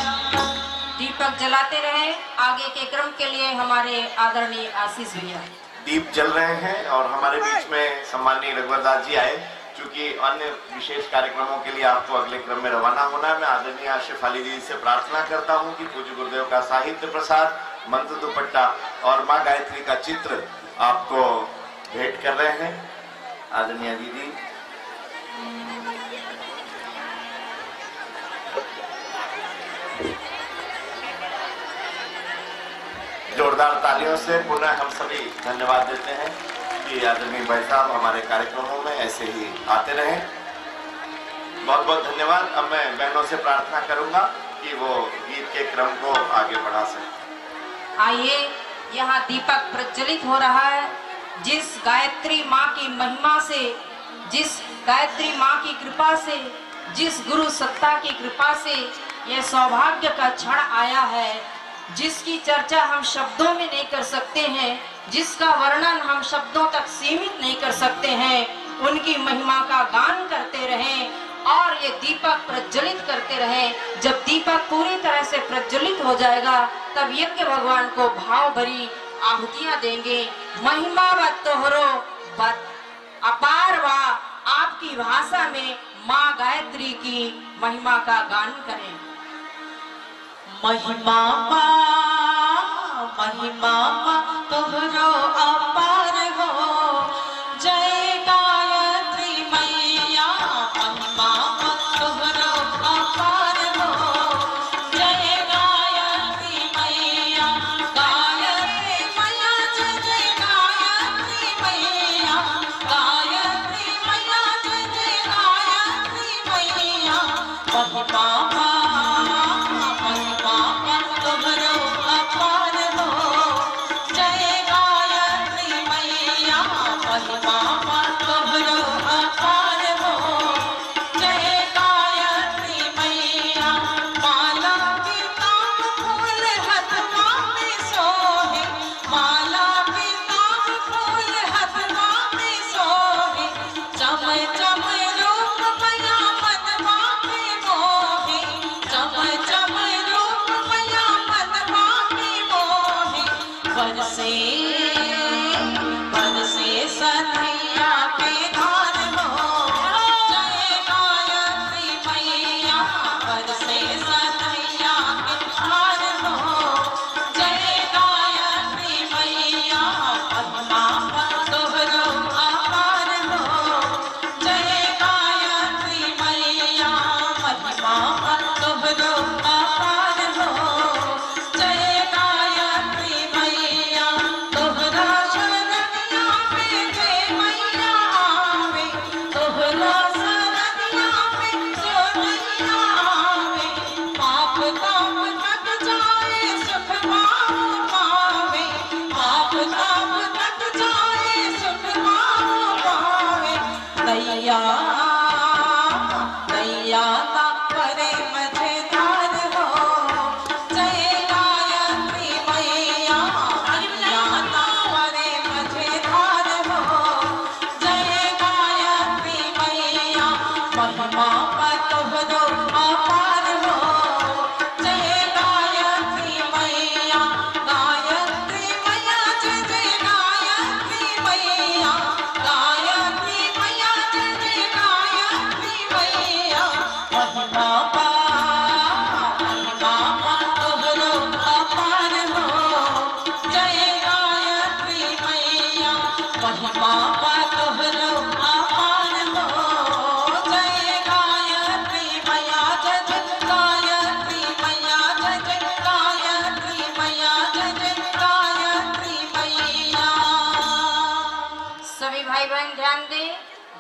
Speaker 1: दीपक जलाते रहे। आगे के क्रम के लिए हमारे आदरणीय आशीष भैया।
Speaker 5: दीप जल रहे हैं और हमारे बीच में सम्माननीय रघुवर दास जी आए। चूंकि अन्य विशेष कार्यक्रमों के लिए आपको अगले क्रम में रवाना होना है, मैं आदरणीय आशिफ अली जी से प्रार्थना करता हूं कि पूज्य गुरुदेव का साहित्य प्रसाद, मंत्र दुपट्टा और मां गायत्री का चित्र आपको भेंट कर रहे हैं। आदरणीय दीदी जोरदार तालियों से पुनः हम सभी धन्यवाद देते हैं कि आदरणीय भाई साहब हमारे कार्यक्रमों में ऐसे ही आते रहें। बहुत बहुत धन्यवाद। अब मैं बहनों से प्रार्थना करूंगा कि वो गीत के क्रम को आगे बढ़ा सकें।
Speaker 1: आइए, यहाँ दीपक प्रज्वलित हो रहा है। जिस गायत्री माँ की महिमा से, जिस गायत्री माँ की कृपा से, जिस गुरु सत्ता की कृपा से यह सौभाग्य का क्षण आया है, जिसकी चर्चा हम शब्दों में नहीं कर सकते हैं, जिसका वर्णन हम शब्दों तक सीमित नहीं कर सकते हैं, उनकी महिमा का गान करते रहें और ये दीपक प्रज्वलित करते रहें। जब दीपक पूरी तरह से प्रज्वलित हो जाएगा तब यज्ञ भगवान को भाव भरी आहुतियां देंगे। महिमा व तोहरो बत अपार वा, आपकी भाषा में माँ गायत्री की महिमा का गान करें।
Speaker 7: महिमा तोहरो अपार हो, जय गायत्री मैया। महिमा तोहरो अपार हो, जय गायत्री मैया। गायत्री मैया जय जय गायत्री मैया। गायत्री मैया जय जय गायत्री मैया। महिमा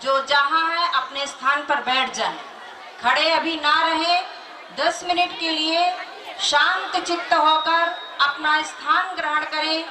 Speaker 1: जो जहां है अपने स्थान पर बैठ जाएं, खड़े अभी ना रहे। 10 मिनट के लिए शांत चित्त होकर अपना स्थान ग्रहण करें।